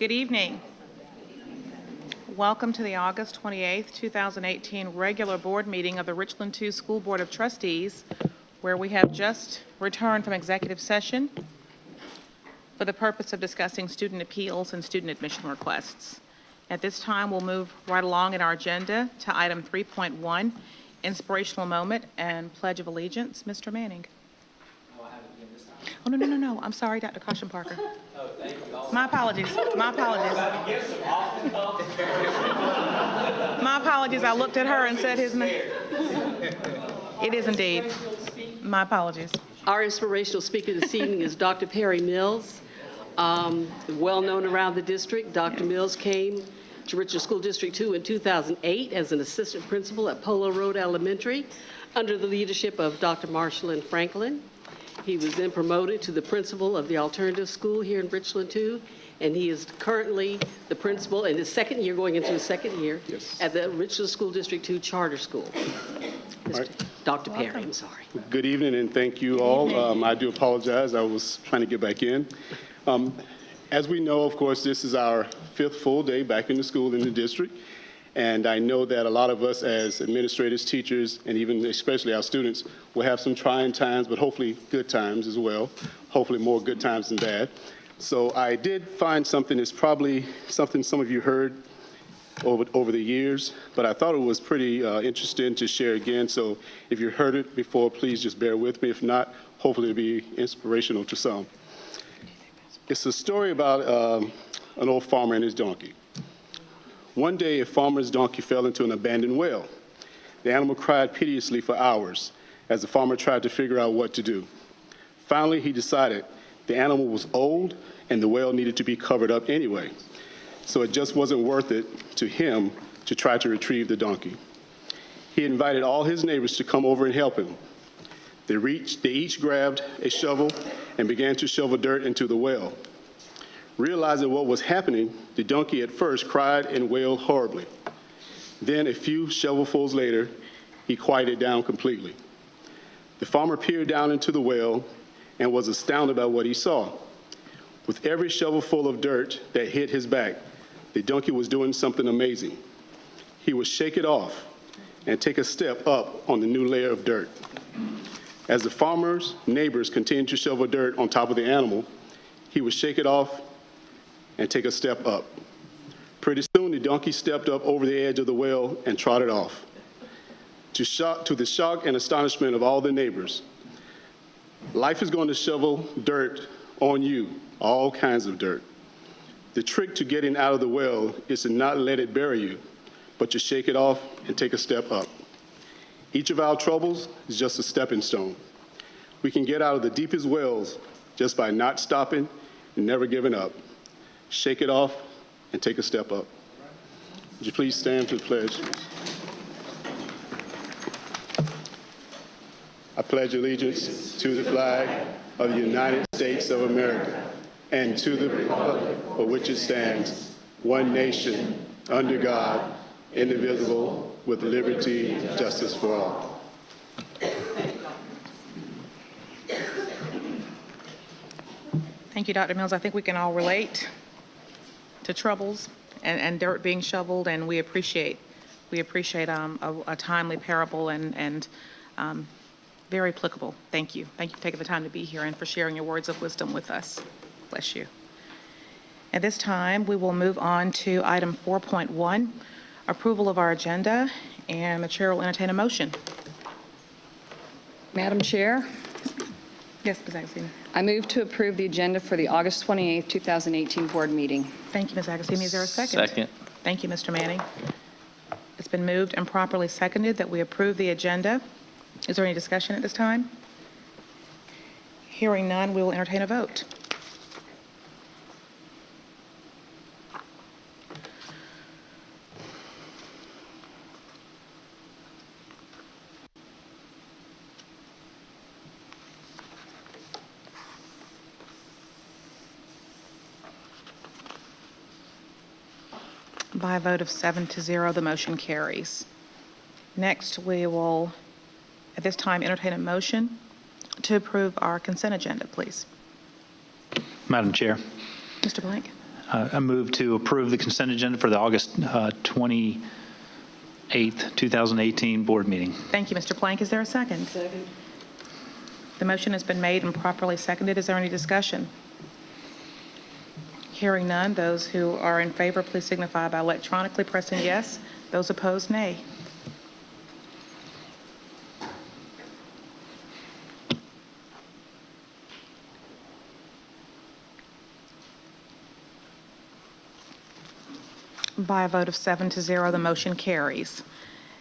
Good evening. Welcome to the August 28th, 2018 regular board meeting of the Richland 2 School Board of Trustees, where we have just returned from executive session for the purpose of discussing student appeals and student admission requests. At this time, we'll move right along in our agenda to item 3.1, Inspirational Moment and Pledge of Allegiance. Mr. Manning. Oh, I have it again this time. Oh, no. I'm sorry, Dr. Caution Parker. Oh, thank you. My apologies. My apologies. I looked at her and said his name. It is indeed. My apologies. Our inspirational speaker this evening is Dr. Perry Mills, well-known around the district. Dr. Mills came to Richland School District 2 in 2008 as an assistant principal at Polo Road Elementary under the leadership of Dr. Marshall Franklin. He was then promoted to the principal of the alternative school here in Richland 2, and he is currently the principal in his second year, going into his second year, at the Richland School District 2 Charter School. Dr. Perry, I'm sorry. Good evening, and thank you all. I do apologize. I was trying to get back in. As we know, of course, this is our 5th full day back in the school in the district, and I know that a lot of us as administrators, teachers, and even especially our students will have some trying times, but hopefully good times as well, hopefully more good times than bad. So I did find something that's probably something some of you heard over the years, but I thought it was pretty interesting to share again. So if you heard it before, please just bear with me. If not, hopefully it'll be inspirational to some. It's a story about an old farmer and his donkey. One day, a farmer's donkey fell into an abandoned well. The animal cried piteously for hours as the farmer tried to figure out what to do. Finally, he decided the animal was old and the well needed to be covered up anyway, so it just wasn't worth it to him to try to retrieve the donkey. He invited all his neighbors to come over and help him. They each grabbed a shovel and began to shovel dirt into the well. Realizing what was happening, the donkey at first cried and wailed horribly. Then, a few shovelfuls later, he quieted down completely. The farmer peered down into the well and was astounded by what he saw. With every shovelful of dirt that hit his back, the donkey was doing something amazing. He would shake it off and take a step up on the new layer of dirt. As the farmer's neighbors continued to shovel dirt on top of the animal, he would shake it off and take a step up. Pretty soon, the donkey stepped up over the edge of the well and trotted off. To the shock and astonishment of all the neighbors, life is going to shovel dirt on you, all kinds of dirt. The trick to getting out of the well is to not let it bury you, but to shake it off and take a step up. Each of our troubles is just a stepping stone. We can get out of the deepest wells just by not stopping and never giving up. Shake it off and take a step up. Would you please stand for the pledge? I pledge allegiance to the flag of the United States of America and to the republic for which it stands, one nation, under God, indivisible, with liberty and justice for all. Thank you, Dr. Mills. I think we can all relate to troubles and dirt being shoveled, and we appreciate a timely parable and very applicable. Thank you. Thank you for taking the time to be here and for sharing your words of wisdom with us. Bless you. At this time, we will move on to item 4.1, approval of our agenda, and the chair will entertain a motion. Madam Chair, Yes, Ms. Agostini. I move to approve the agenda for the August 28, 2018 board meeting. Thank you, Ms. Agostini. Is there a second? Second. Thank you, Mr. Manning. It's been moved and properly seconded that we approve the agenda. Is there any discussion at this time? Hearing none, we will entertain a vote. By a vote of 7-0, the motion carries. Next, we will, at this time, entertain a motion to approve our consent agenda, please. Madam Chair, Mr. Blank? I move to approve the consent agenda for the August 28th, 2018 board meeting. Thank you, Mr. Plank. Is there a second? Second. The motion has been made and properly seconded. Is there any discussion? Hearing none, those who are in favor, please signify by electronically pressing yes. Those opposed, nay. By a vote of 7-0, the motion carries.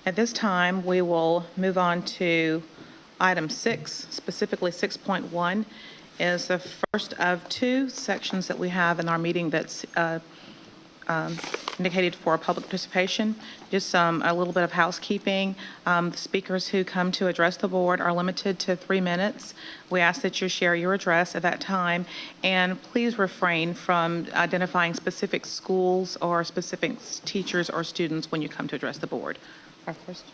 At this time, we will move on to item 6, specifically 6.1, is the first of two sections that we have in our meeting that's indicated for public participation. Just a little bit of housekeeping. The speakers who come to address the board are limited to 3 minutes. We ask that you share your address at that time, and please refrain from identifying specific schools or specific teachers or students when you come to address the board. Our first.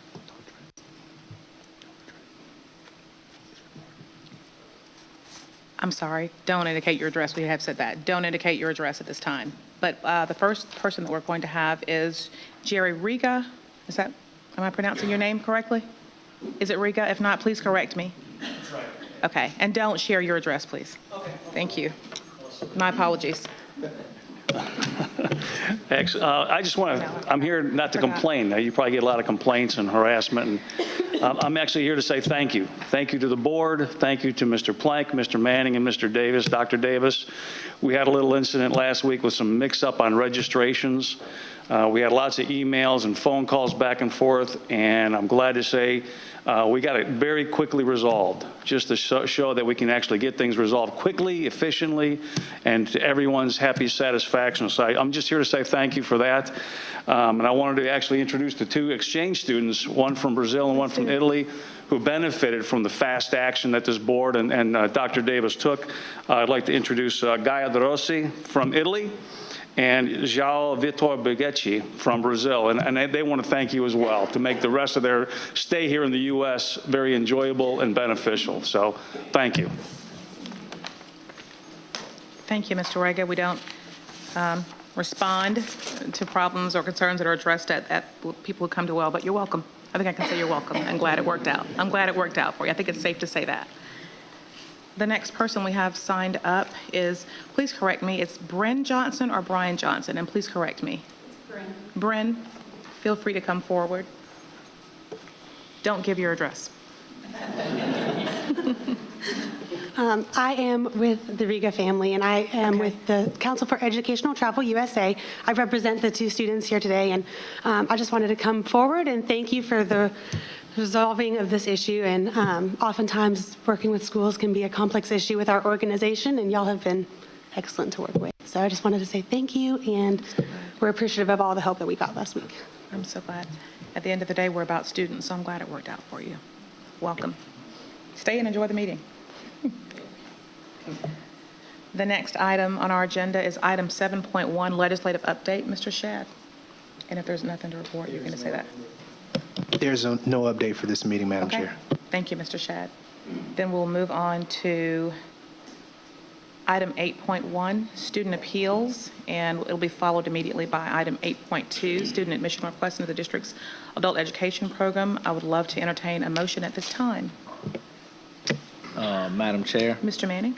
I'm sorry, don't indicate your address. We have said that. Don't indicate your address at this time. But the first person that we're going to have is Jerry Riga. Is that, am I pronouncing your name correctly? Is it Riga? If not, please correct me. That's right. Okay, and don't share your address, please. Okay. Thank you. My apologies. Actually, I just want to, I'm here not to complain. You probably get a lot of complaints and harassment, and I'm actually here to say thank you. Thank you to the board. Thank you to Mr. Plank, Mr. Manning, and Mr. Davis, Dr. Davis. We had a little incident last week with some mix-up on registrations. We had lots of emails and phone calls back and forth, and I'm glad to say we got it very quickly resolved, just to show that we can actually get things resolved quickly, efficiently, and to everyone's happy satisfaction. So I'm just here to say thank you for that. And I wanted to actually introduce the two exchange students, one from Brazil and one from Italy, who benefited from the fast action that this board and Dr. Davis took. I'd like to introduce Gaia De Rossi from Italy and João Vitor Bergetti from Brazil. And they want to thank you as well to make the rest of their stay here in the U.S. very enjoyable and beneficial. So thank you. Thank you, Mr. Rega. We don't respond to problems or concerns that are addressed at people who come to well, but you're welcome. I think I can say you're welcome. I'm glad it worked out. I'm glad it worked out for you. I think it's safe to say that. The next person we have signed up is, please correct me, it's Bryn Johnson or Brian Johnson, and please correct me. Bryn, feel free to come forward. Don't give your address. I am with the Riga family, and I am with the Council for Educational Travel USA. I represent the two students here today, and I just wanted to come forward and thank you for the resolving of this issue. And oftentimes, working with schools can be a complex issue with our organization, and y'all have been excellent to work with. So I just wanted to say thank you, and we're appreciative of all the help that we got last week. I'm so glad. At the end of the day, we're about students, so I'm glad it worked out for you. Welcome. Stay and enjoy the meeting. The next item on our agenda is item 7.1, legislative update. Mr. Shad. And if there's nothing to report, you're going to say that. There's no update for this meeting, Madam Okay. Chair. Thank you, Mr. Shad. Then we'll move on to item 8.1, student appeals, and it'll be followed immediately by item 8.2, student admission request into the district's adult education program. I would love to entertain a motion at this time. Madam Chair, Mr. Manning?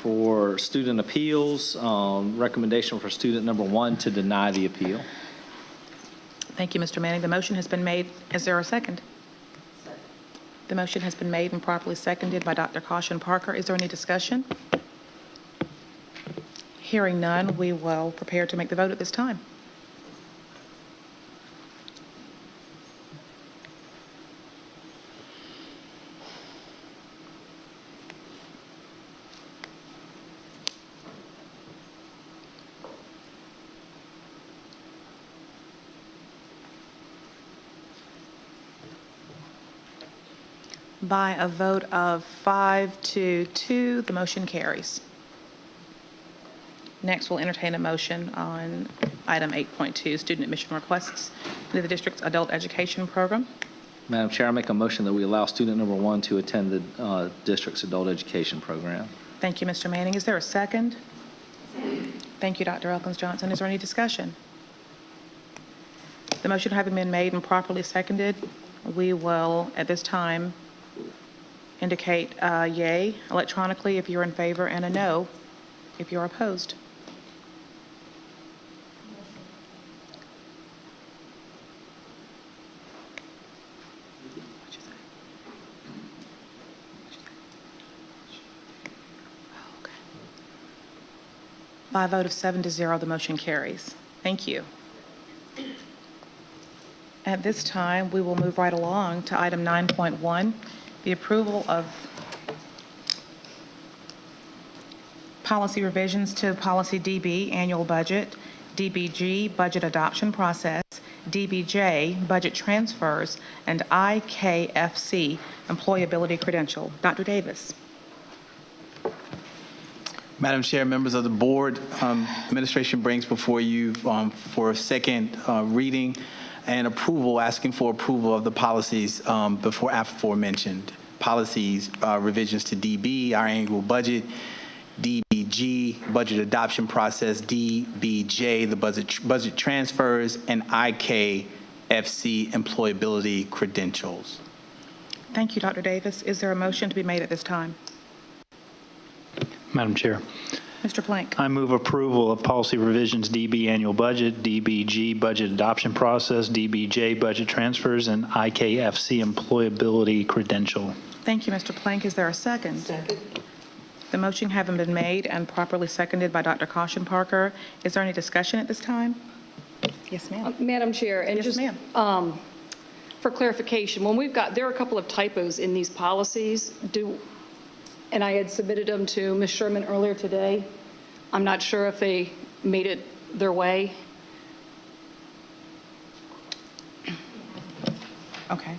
for student appeals, recommendation for student number 1 to deny the appeal. Thank you, Mr. Manning. The motion has been made. Is there a second? The motion has been made and properly seconded by Dr. Caution Parker. Is there any discussion? Hearing none, we will prepare to make the vote at this time. By a vote of 5-2, the motion carries. Next, we'll entertain a motion on item 8.2, student admission requests into the district's adult education program. Madam Chair, I make a motion that we allow student number 1 to attend the district's adult education program. Thank you, Mr. Manning. Is there a second? Thank you, Dr. Elkins Johnson. Is there any discussion? The motion having been made and properly seconded, we will, at this time, indicate a yay electronically if you're in favor and a no if you're opposed. By a vote of 7-0, the motion carries. Thank you. At this time, we will move right along to item 9.1, the approval of policy revisions to Policy DB, Annual Budget, DBG, Budget Adoption Process, DBJ, Budget Transfers, and IKFC, Employability Credential. Dr. Davis. Madam Chair, members of the board, administration brings before you for a second reading and approval, asking for approval of the policies aforementioned. Policies revisions to DB, our annual budget, DBG, budget adoption process, DBJ, the budget transfers, and IKFC, employability credentials. Thank you, Dr. Davis. Is there a motion to be made at this time? Madam Chair, Mr. Plank. I move approval of policy revisions DB annual budget, DBG budget adoption process, DBJ budget transfers, and IKFC employability credential. Thank you, Mr. Plank. Is there a second? Second. The motion having been made and properly seconded by Dr. Caution Parker, is there any discussion at this time? Yes, ma'am. Madam Chair, and Yes, just ma'am. for clarification, when there are a couple of typos in these policies, and I had submitted them to Ms. Sherman earlier today. I'm not sure if they made it their way. Okay.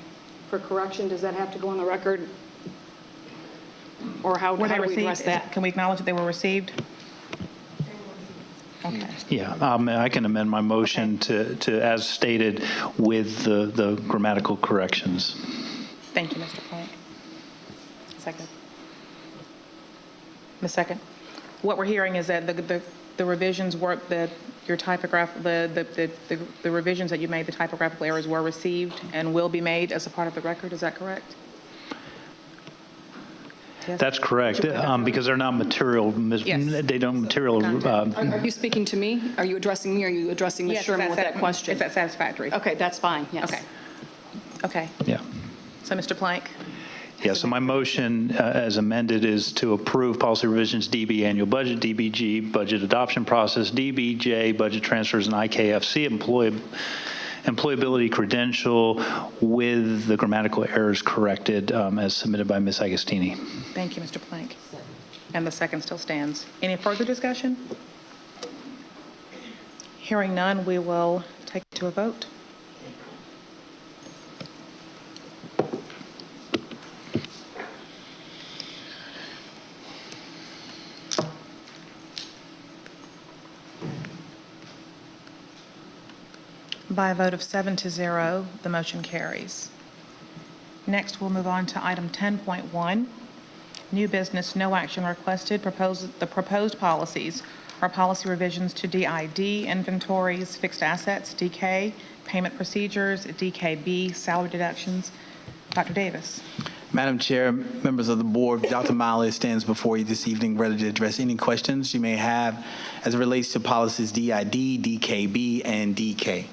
For correction, does that have to go on the record? Or how do Were they we address received? that? Can we acknowledge that they were received? Okay. Yeah, I can amend my motion to as stated with the grammatical corrections. Thank you, Mr. Plank. Second. Ms. Second. What we're hearing is that the revisions were, the revisions that you made, the typographical errors were received and will be made as a part of the record. Is that correct? Yes? That's correct, because they're not material, Yes. they don't material. Are you speaking to me? Are you addressing me? Are you addressing Ms. Yes, Sherman with that question? Is that satisfactory? Okay, that's fine, yes. Okay. Okay. Yeah. So, Mr. Plank? Yeah, so my motion as amended is to approve policy revisions DB annual budget, DBG budget adoption process, DBJ budget transfers, and IKFC employability credential with the grammatical errors corrected as submitted by Ms. Agostini. Thank you, Mr. Plank. And the second still stands. Any further discussion? Hearing none, we will take it to a vote. By a vote of 7-0, the motion carries. Next, we'll move on to item 10.1, new business, no action requested. The proposed policies are policy revisions to DID, inventories, fixed assets, DK, payment procedures, DKB, salary deductions. Dr. Davis. Madam Chair, members of the board, Dr. Miley stands before you this evening ready to address any questions you may have as it relates to policies DID, DKB, and DK.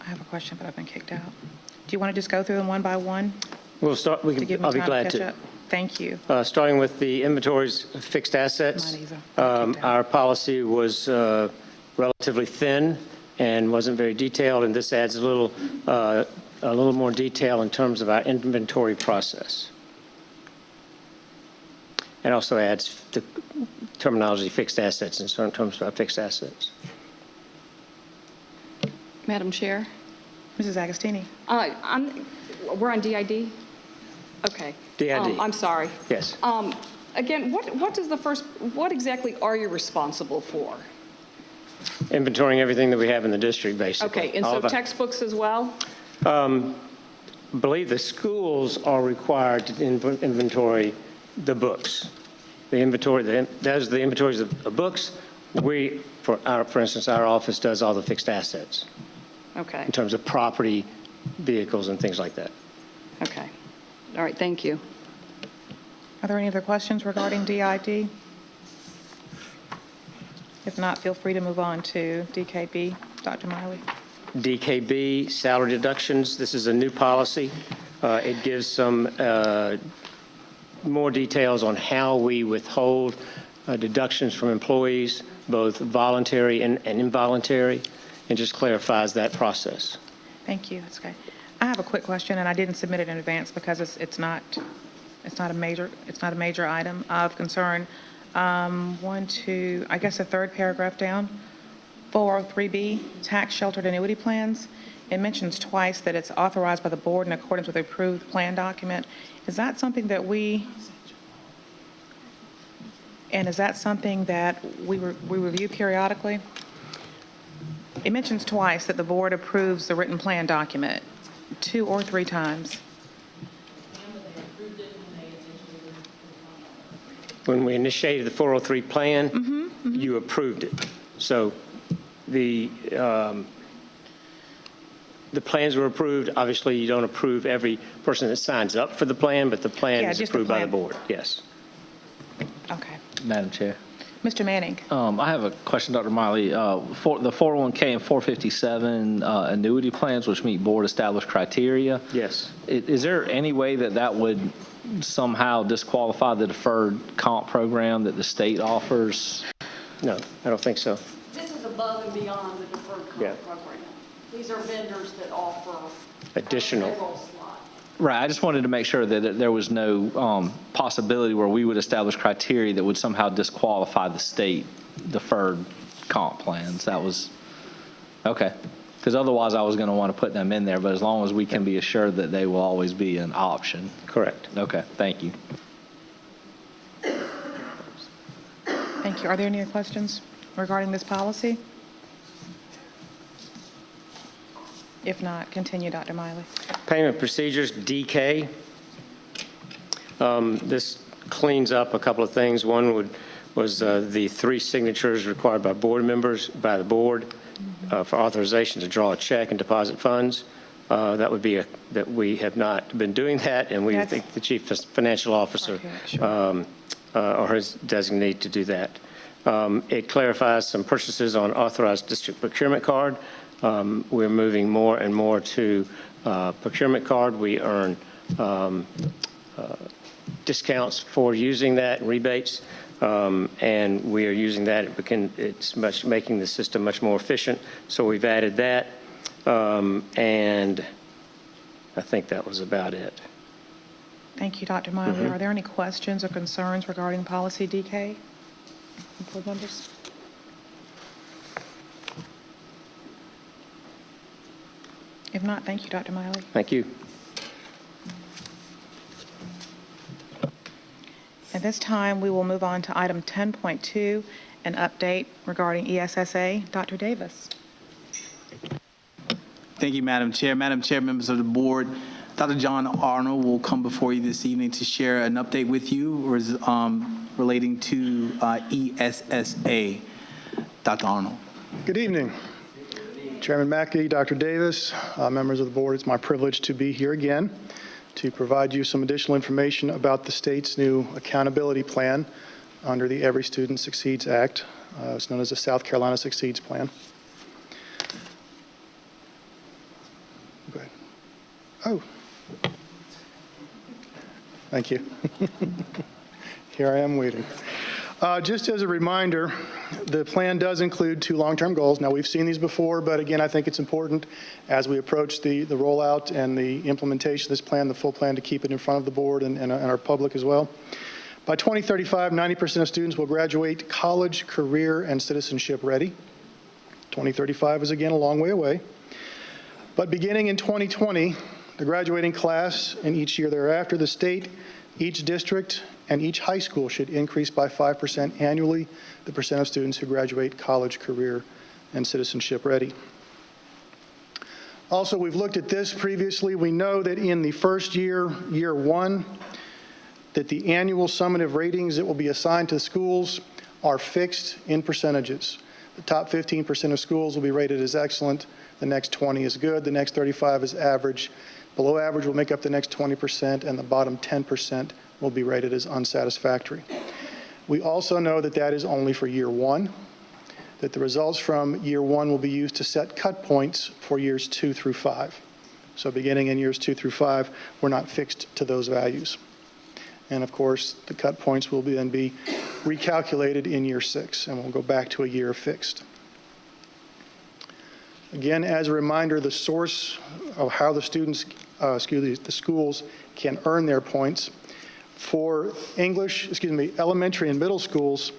I have a question, but I've been kicked out. Do you want to just go through them one by one? We'll start, to give me I'll be time glad catch to. up? Thank you. Starting with the inventories of fixed assets. Mine either. Our policy was relatively thin and wasn't very detailed, and this adds a little more detail in terms of our inventory process. And also adds the terminology fixed assets in terms of our fixed assets. Madam Chair? Mrs. Agostini. We're on DID? Okay. DID. I'm sorry. Yes. Again, what exactly are you responsible for? Inventorying everything that we have in the district, basically. Okay, and All so of our- textbooks as well? I believe the schools are required to inventory the books. the inventory, those are the inventories of books. For instance, our office does all the fixed assets Okay, in terms of property, vehicles, and things like that. okay. All right, thank you. Are there any other questions regarding DID? If not, feel free to move on to DKB. Dr. Miley? DKB, salary deductions, this is a new policy. It gives some more details on how we withhold deductions from employees, both voluntary and involuntary, and just clarifies that process. Thank you. That's okay. I have a quick question, and I didn't submit it in advance because it's not a major item of concern. I guess the third paragraph down, 403B, tax sheltered annuity plans. It mentions twice that it's authorized by the board in accordance with the approved plan document. Is that something that we review periodically? It mentions twice that the board approves the written plan document, 2 or 3 times. When we initiated the 403 plan, you approved it. So the plans were approved. Obviously, you don't approve every person that signs up for the plan, but the plan Yeah, is just the approved by the plan. board. Yes. Okay. Madam Chair. Mr. Manning? I have a question, Dr. Miley. For the 401K and 457 annuity plans, which meet board-established criteria, Yes. is there any way that would somehow disqualify the deferred comp program that the state offers? No, I don't think so. This is above and beyond the deferred Yeah. comp program. These are vendors that offer Additional. payroll slot. Right, I just wanted to make sure that there was no possibility where we would establish criteria that would somehow disqualify the state deferred comp plans. That was, okay. Because otherwise I was going to want to put them in there, but as long as we can be assured that they will always be an option. Correct. Okay, thank you. Thank you. Are there any other questions regarding this policy? If not, continue, Dr. Miley. Payment procedures, DK. This cleans up a couple of things. One was the 3 signatures required by board members, by the board, for authorization to draw a check and deposit funds. That would be that we have not been doing that, and we think the chief financial officer or his designee to do that. It clarifies some purchases on authorized district procurement card. We're moving more and more to procurement card. We earn discounts for using that, rebates, and we are using that. It's making the system much more efficient, so we've added that, and I think that was about it. Thank you, Dr. Miley. Are there any questions or concerns regarding policy DK? Board members? If not, thank you, Dr. Miley. Thank you. At this time, we will move on to item 10.2, an update regarding ESSA. Dr. Davis. Thank you, Madam Chair. Madam Chair, members of the board, Dr. John Arnold will come before you this evening to share an update with you relating to ESSA. Dr. Arnold. Good evening. Chairman Mackey, Dr. Davis, members of the board, it's my privilege to be here again to provide you some additional information about the state's new accountability plan under the Every Student Succeeds Act. It's known as the South Carolina Succeeds Plan. Go ahead. Oh. Thank you. Here I am waiting. Just as a reminder, the plan does include 2 long-term goals. Now, we've seen these before, but again, I think it's important as we approach the rollout and the implementation of this plan, the full plan, to keep it in front of the board and our public as well. By 2035, 90% of students will graduate college, career, and citizenship ready. 2035 is, again, a long way away. But beginning in 2020, the graduating class and each year thereafter, the state, each district, and each high school should increase by 5% annually the percent of students who graduate college, career, and citizenship ready. Also, we've looked at this previously. We know that in the first year, year 1, that the annual summative ratings that will be assigned to schools are fixed in percentages. The top 15% of schools will be rated as excellent, the next 20 is good, the next 35 is average. Below average will make up the next 20%, and the bottom 10% will be rated as unsatisfactory. We also know that that is only for year one, that the results from year one will be used to set cut points for years 2 through 5. So beginning in years 2 through 5, we're not fixed to those values. And of course, the cut points will then be recalculated in year 6, and we'll go back to a year of fixed. Again, as a reminder, the source of how the the schools can earn their points for elementary and middle schools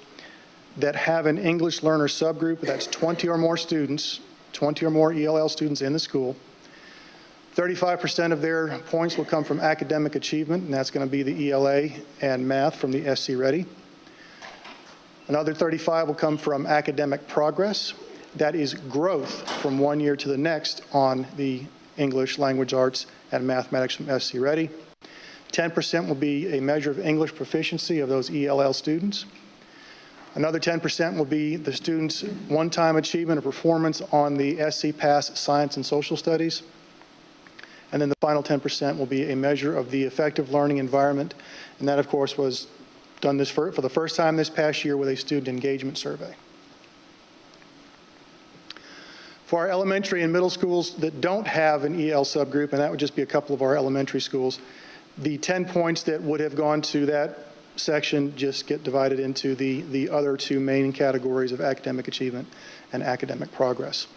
that have an English learner subgroup, that's 20 or more students, 20 or more ELL students in the school. 35% of their points will come from academic achievement, and that's going to be the ELA and math from the SC Ready. Another 35 will come from academic progress. That is growth from one year to the next on the English, language arts, and mathematics from SC Ready. 10% will be a measure of English proficiency of those ELL students. Another 10% will be the students' one-time achievement or performance on the SC Pass Science and Social Studies. And then the final 10% will be a measure of the effective learning environment. And that, of course, was done for the first time this past year with a student engagement survey. For our elementary and middle schools that don't have an EL subgroup, and that would just be a couple of our elementary schools, the 10 points that would have gone to that section just get divided into the other two main categories of academic achievement and academic progress.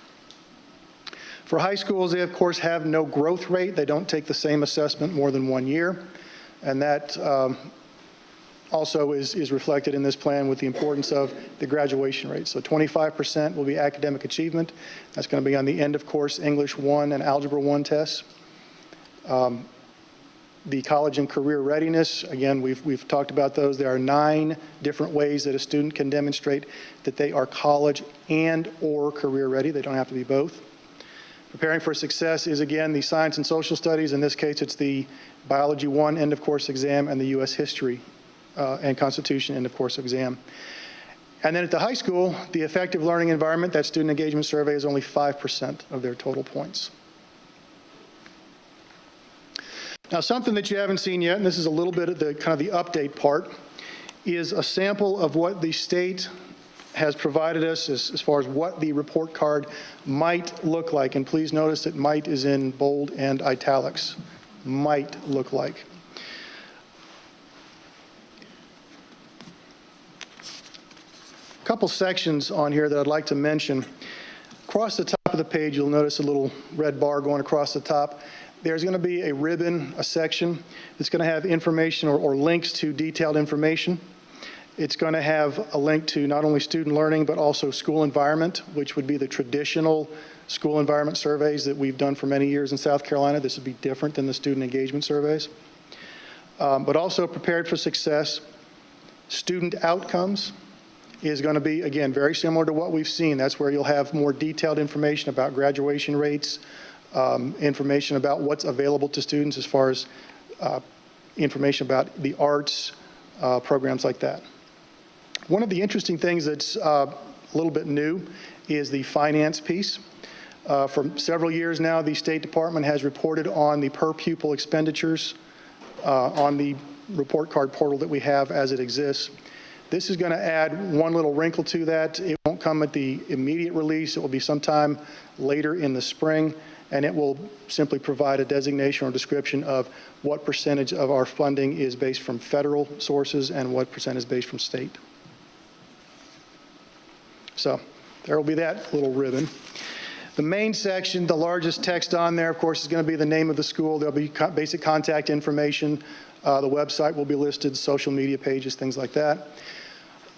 For high schools, they, of course, have no growth rate. They don't take the same assessment more than 1 year, and that also is reflected in this plan with the importance of the graduation rate. So 25% will be academic achievement. That's going to be on the end of course English 1 and Algebra 1 tests. The college and career readiness, again, we've talked about those. There are 9 different ways that a student can demonstrate that they are college and or career ready. They don't have to be both. Preparing for success is, again, the science and social studies. In this case, it's the biology 1 end of course exam and the U.S. history and Constitution end of course exam. And then at the high school, the effective learning environment, that student engagement survey, is only 5% of their total points. Now, something that you haven't seen yet, and this is a little bit of the kind of the update part, is a sample of what the state has provided us as far as what the report card might look like. And please notice that might is in bold and italics. Might look like. A couple sections on here that I'd like to mention. Across the top of the page, you'll notice a little red bar going across the top. There's going to be a ribbon, a section that's going to have information or links to detailed information. It's going to have a link to not only student learning, but also school environment, which would be the traditional school environment surveys that we've done for many years in South Carolina. This would be different than the student engagement surveys. But also prepared for success. Student outcomes is going to be, again, very similar to what we've seen. That's where you'll have more detailed information about graduation rates, information about what's available to students as far as information about the arts, programs like that. One of the interesting things that's a little bit new is the finance piece. For several years now, the State Department has reported on the per pupil expenditures on the report card portal that we have as it exists. This is going to add one little wrinkle to that. It won't come at the immediate release. It will be sometime later in the spring, and it will simply provide a designation or description of what percentage of our funding is based from federal sources and what percent is based from state. So there will be that little ribbon. The main section, the largest text on there, of course, is going to be the name of the school. There'll be basic contact information. The website will be listed, social media pages, things like that.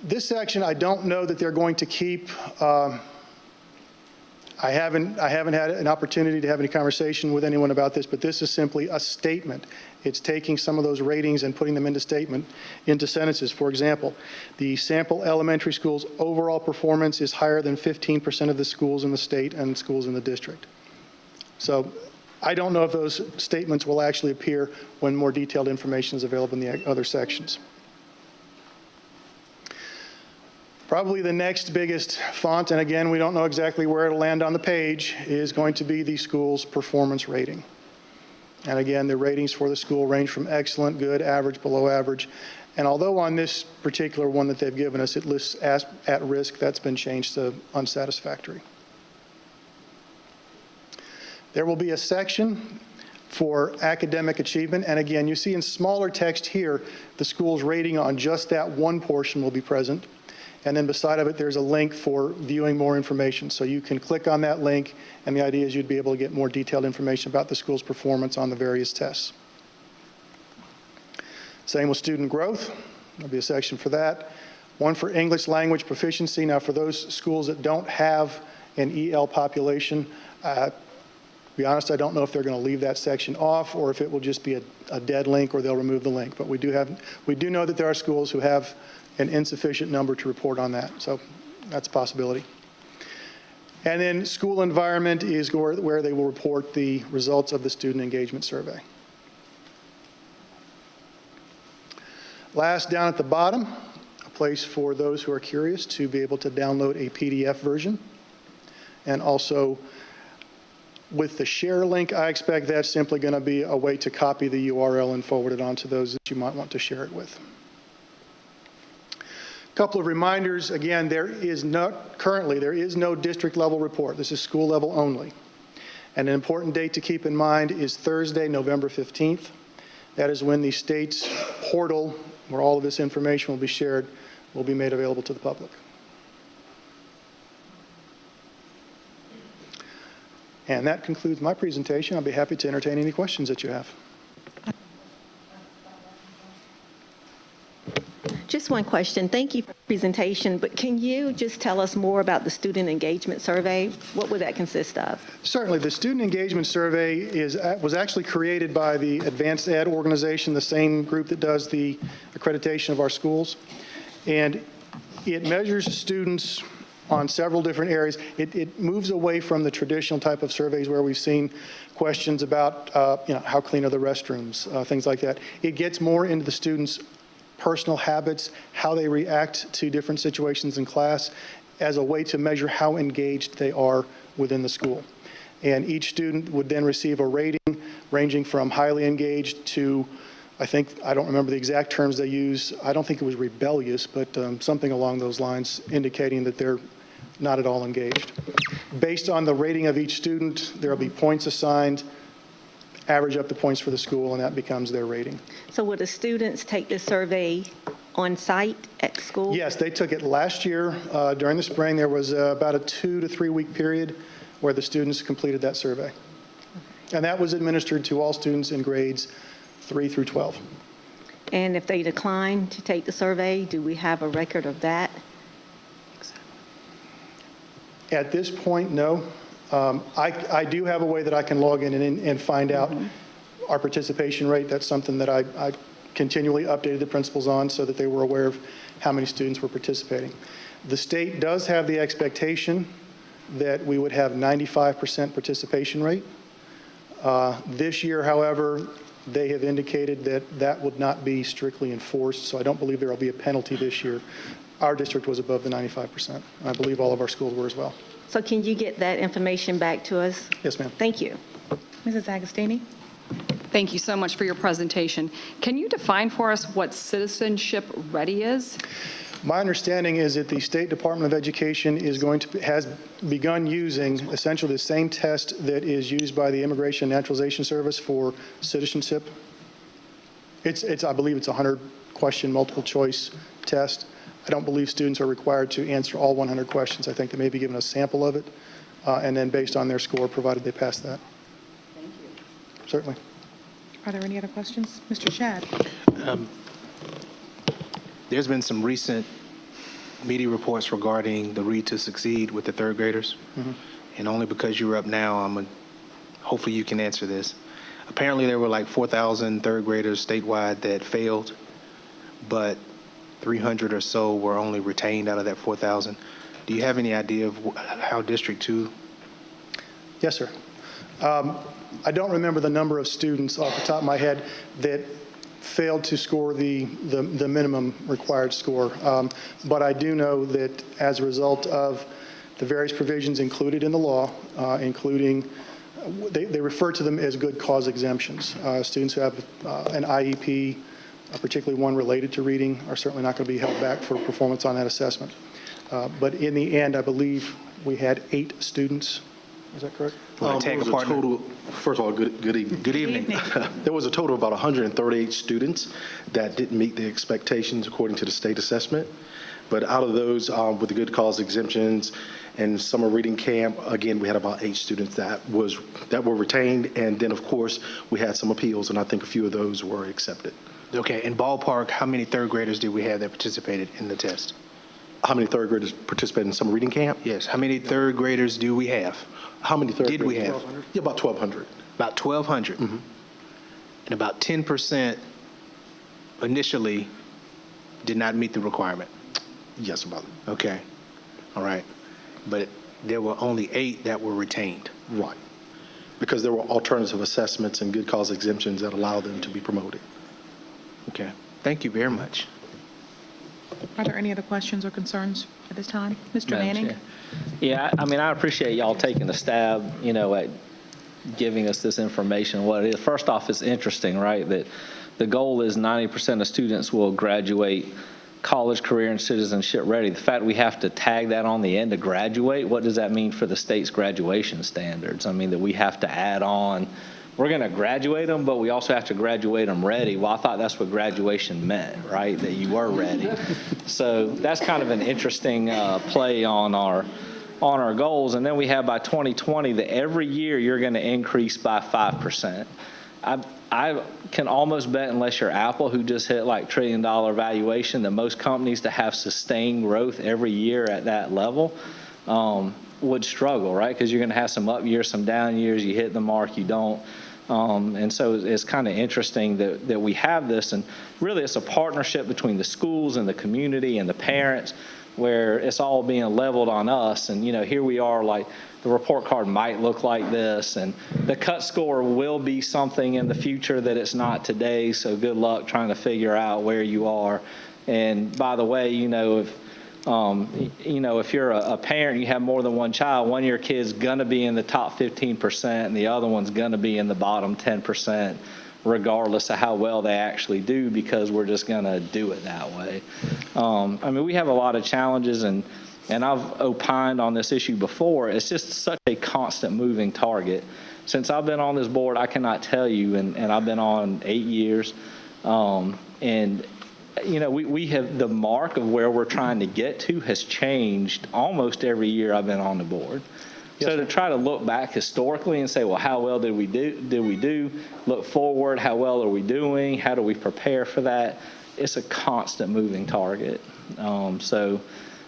This section, I don't know that they're going to keep. I haven't had an opportunity to have any conversation with anyone about this, but this is simply a statement. It's taking some of those ratings and putting them into sentences. For example, the sample elementary schools' overall performance is higher than 15% of the schools in the state and schools in the district. So I don't know if those statements will actually appear when more detailed information is available in the other sections. Probably the next biggest font, and again, we don't know exactly where it'll land on the page, is going to be the school's performance rating. And again, the ratings for the school range from excellent, good, average, below average. And although on this particular one that they've given us, it lists as at risk, that's been changed to unsatisfactory. There will be a section for academic achievement. And again, you see in smaller text here, the school's rating on just that one portion will be present. And then beside of it, there's a link for viewing more information. So you can click on that link, and the idea is you'd be able to get more detailed information about the school's performance on the various tests. Same with student growth. There'll be a section for that. One for English language proficiency. Now, for those schools that don't have an EL population, to be honest, I don't know if they're going to leave that section off or if it will just be a dead link or they'll remove the link. But we do know that there are schools who have an insufficient number to report on that. So that's a possibility. And then school environment is where they will report the results of the student engagement survey. Last, down at the bottom, a place for those who are curious to be able to download a PDF version. And also, with the share link, I expect that's simply going to be a way to copy the URL and forward it on to those that you might want to share it with. Couple of reminders. Again, currently there is no district level report. This is school level only. And an important date to keep in mind is Thursday, November 15th. That is when the state's portal, where all of this information will be shared, will be made available to the public. And that concludes my presentation. I'll be happy to entertain any questions that you have. Just one question. Thank you for the presentation, but can you just tell us more about the student engagement survey? What would that consist of? Certainly. The Student Engagement Survey was actually created by the Advanced Ed organization, the same group that does the accreditation of our schools. And it measures students on several different areas. It moves away from the traditional type of surveys where we've seen questions about, how clean are the restrooms, things like that. It gets more into the students' personal habits, how they react to different situations in class, as a way to measure how engaged they are within the school. And each student would then receive a rating ranging from highly engaged to, I don't remember the exact terms they use, I don't think it was rebellious, but something along those lines, indicating that they're not at all engaged. Based on the rating of each student, there will be points assigned, average up the points for the school, and that becomes their rating. So will the students take this survey on site at school? Yes, they took it last year during the spring. There was about a 2 to 3 week period where the students completed that survey. And that was administered to all students in grades 3 through 12. And if they decline to take the survey, do we have a record of that? At this point, no. I do have a way that I can log in and find out our participation rate. That's something that I continually updated the principals on so that they were aware of how many students were participating. The state does have the expectation that we would have 95% participation rate. This year, however, they have indicated that that would not be strictly enforced, so I don't believe there will be a penalty this year. Our district was above the 95%. I believe all of our schools were as well. So can you get that information back to us? Yes, ma'am. Thank you. Mrs. Agostini? Thank you so much for your presentation. Can you define for us what citizenship ready is? My understanding is that the State Department of Education has begun using essentially the same test that is used by the Immigration and Naturalization Service for citizenship. I believe it's a 100-question multiple choice test. I don't believe students are required to answer all 100 questions. I think they may be given a sample of it, and then based on their score, provided they pass that. Thank you. Certainly. Are there any other questions? Mr. Shad? There's been some recent media reports regarding the Read to Succeed with the third graders. And only because you're up now, hopefully you can answer this. Apparently there were like 4,000 third graders statewide that failed, but 300 or so were only retained out of that 4,000. Do you have any idea of how District 2? Yes, sir. I don't remember the number of students off the top of my head that failed to score the minimum required score. But I do know that as a result of the various provisions included in the law, including, they refer to them as good cause exemptions. Students who have an IEP, particularly one related to reading, are certainly not going to be held back for performance on that assessment. But in the end, I believe we had 8 students. Is that correct? Take a There was a partner. total, first of all, good evening. Good evening. There was a total of about 138 students that didn't meet the expectations according to the state assessment. But out of those, with the good cause exemptions and summer reading camp, again, we had about 8 students that were retained. And then, of course, we had some appeals, and I think a few of those were accepted. Okay, in ballpark, how many third graders did we have that participated in the test? How many third graders participated in summer reading camp? Yes, how many third graders do we have? How many third Did we graders? have? Yeah, about 1,200. About 1,200. And about 10% initially did not meet the requirement. Yes, about. Okay, all right. But there were only 8 that were retained. Right. Because there were alternative assessments and good cause exemptions that allow them to be promoted. Okay, thank you very much. Are there any other questions or concerns at this time? Mr. Madam Manning? Chair. Yeah, I mean, I appreciate y'all taking a stab, at giving us this information, what it is. First off, it's interesting, right, that the goal is 90% of students will graduate college, career, and citizenship ready. The fact we have to tag that on the end to graduate, what does that mean for the state's graduation standards? I mean, that we have to add on, we're going to graduate them, but we also have to graduate them ready. Well, I thought that's what graduation meant, right, that you were ready. So that's kind of an interesting play on our goals. And then we have by 2020 that every year you're going to increase by 5%. I can almost bet, unless you're Apple, who just hit like $1 trillion valuation, that most companies to have sustained growth every year at that level would struggle, right? Because you're going to have some up years, some down years. You hit the mark, you don't. And so it's kind of interesting that we have this. And really, it's a partnership between the schools and the community and the parents, where it's all being leveled on us. And, here we are, like, the report card might look like this, and the cut score will be something in the future that it's not today, so good luck trying to figure out where you are. And by the way, if you're a parent, you have more than one child, one of your kids going to be in the top 15%, and the other one's going to be in the bottom 10%, regardless of how well they actually do, because we're just going to do it that way. We have a lot of challenges, and I've opined on this issue before. It's just such a constant moving target. Since I've been on this board, I cannot tell you, and I've been on 8 years, we have, the mark of where we're trying to get to has changed almost every year I've been on the board. So to try to look back historically and say, well, how well did we do? Look forward, how well are we doing? How do we prepare for that? It's a constant moving target. So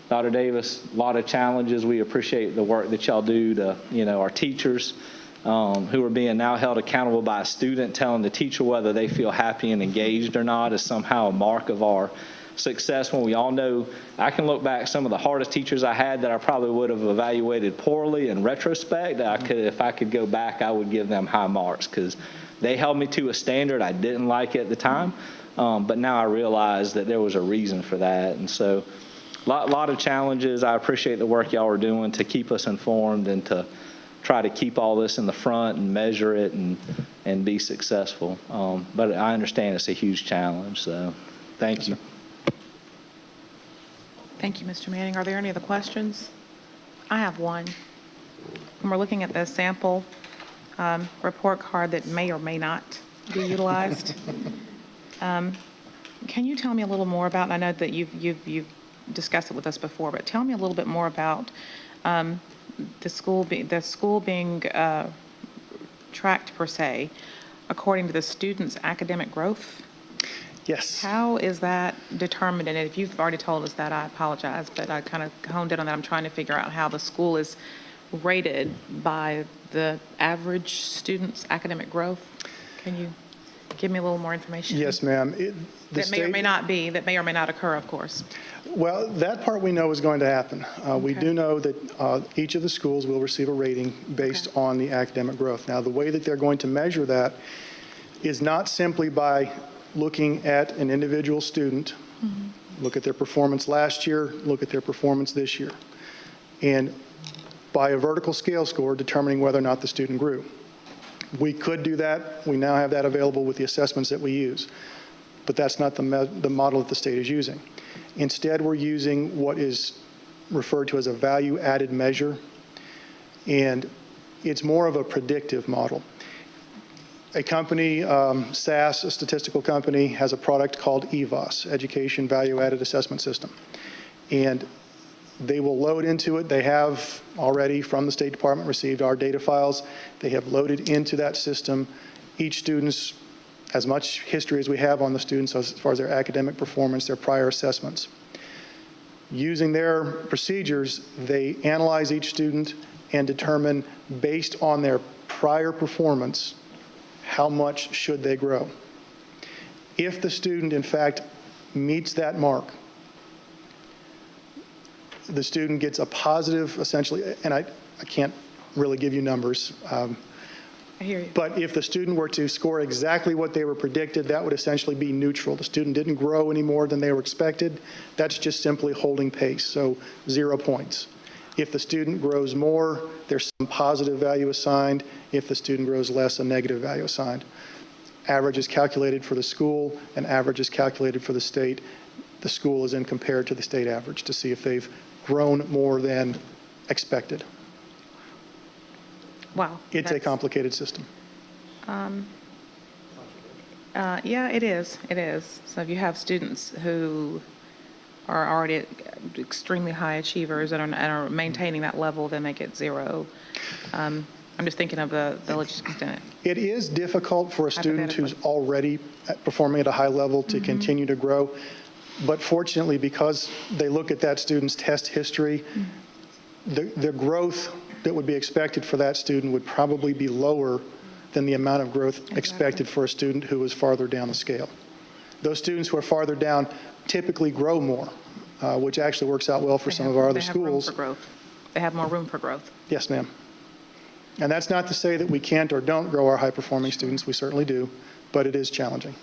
Dr. Davis, a lot of challenges. We appreciate the work that y'all do to, our teachers who are being now held accountable by a student, telling the teacher whether they feel happy and engaged or not is somehow a mark of our success, when we all know, I can look back some of the hardest teachers I had that I probably would have evaluated poorly in retrospect. If I could go back, I would give them high marks, because they held me to a standard I didn't like at the time. But now I realize that there was a reason for that. And so a lot of challenges. I appreciate the work y'all are doing to keep us informed and to try to keep all this in the front and measure it and be successful. But I understand it's a huge challenge, so thank you. Thank you, Mr. Manning. Are there any other questions? I have one. When we're looking at the sample report card that may or may not be utilized, can you tell me a little more about, I know that you've discussed it with us before, but tell me a little bit more about the school being tracked, per se, according to the student's academic growth? Yes. How is that determined? And if you've already told us that, I apologize, but I kind of honed in on that. I'm trying to figure out how the school is rated by the average student's academic growth. Can you give me a little more information? Yes, ma'am. That may or may not occur, of course. Well, that part we know is going to happen. We Okay. do know that each of the schools will receive a rating based on the academic growth. Now, the way that they're going to measure that is not simply by looking at an individual student, look at their performance last year, look at their performance this year, and by a vertical scale score, determining whether or not the student grew. We could do that. We now have that available with the assessments that we use, but that's not the model that the state is using. Instead, we're using what is referred to as a value-added measure, and it's more of a predictive model. A company, SAS, a statistical company, has a product called EVAS, Education Value-Added Assessment System. And they will load into it. They have already, from the State Department, received our data files. They have loaded into that system each student's, as much history as we have on the students as far as their academic performance, their prior assessments. Using their procedures, they analyze each student and determine, based on their prior performance, how much should they grow. If the student, in fact, meets that mark, the student gets a positive, essentially, and I can't really give you numbers, I hear you. but if the student were to score exactly what they were predicted, that would essentially be neutral. The student didn't grow any more than they were expected. That's just simply holding pace, so 0 points. If the student grows more, there's some positive value assigned. If the student grows less, a negative value assigned. Average is calculated for the school, and average is calculated for the state. The school is then compared to the state average to see if they've grown more than expected. Wow. It's a that's- complicated system. Yeah, it is. It is. So if you have students who are already extremely high achievers and are maintaining that level, then they get 0. I'm just thinking of the logistics in it. It is difficult for a student who's already performing at a high level to continue to grow. But fortunately, because they look at that student's test history, the growth that would be expected for that student would probably be lower than the amount of growth expected for a student who is farther down the scale. Those students who are farther down typically grow more, which actually works out well for some of our other They have room schools. for growth. They have more room for growth. Yes, ma'am. And that's not to say that we can't or don't grow our high-performing students. We certainly do, but it is challenging.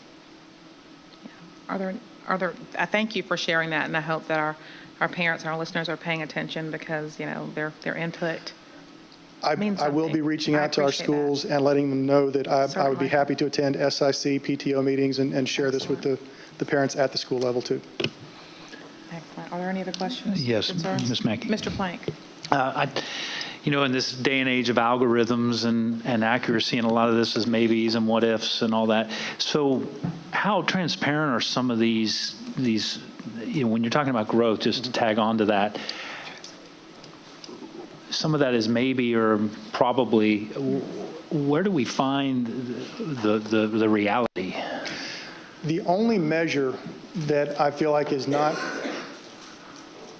Are there, I thank you for sharing that, and I hope that our parents and our listeners are paying attention because, you know, their input means I will something. be reaching I out to our appreciate that. schools and letting them know that I would Certainly. be happy to attend SIC, PTO meetings and share this with the parents at the school level too. Excellent. Are there any other questions? Yes, concerns? Ms. Mackey. Mr. Plank. You know, in this day and age of algorithms and accuracy, and a lot of this is maybes and what ifs and all that. So how transparent are some of these, you know, when you're talking about growth, just to tag on to that, some of that is maybe or probably, where do we find the reality? The only measure that I feel like is not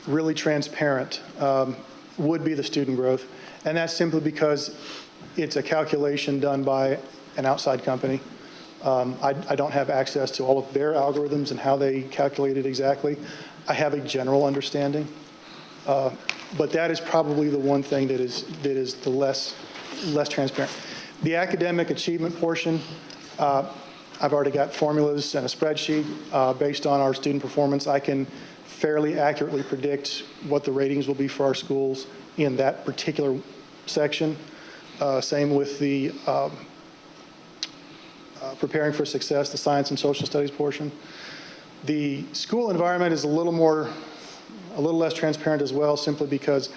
really transparent would be the student growth. And that's simply because it's a calculation done by an outside company. I don't have access to all of their algorithms and how they calculate it exactly. I have a general understanding. But that is probably the one thing that is the less transparent. The academic achievement portion, I've already got formulas and a spreadsheet based on our student performance. I can fairly accurately predict what the ratings will be for our schools in that particular section. Same with the preparing for success, the science and social studies portion. The school environment is a little less transparent as well, simply because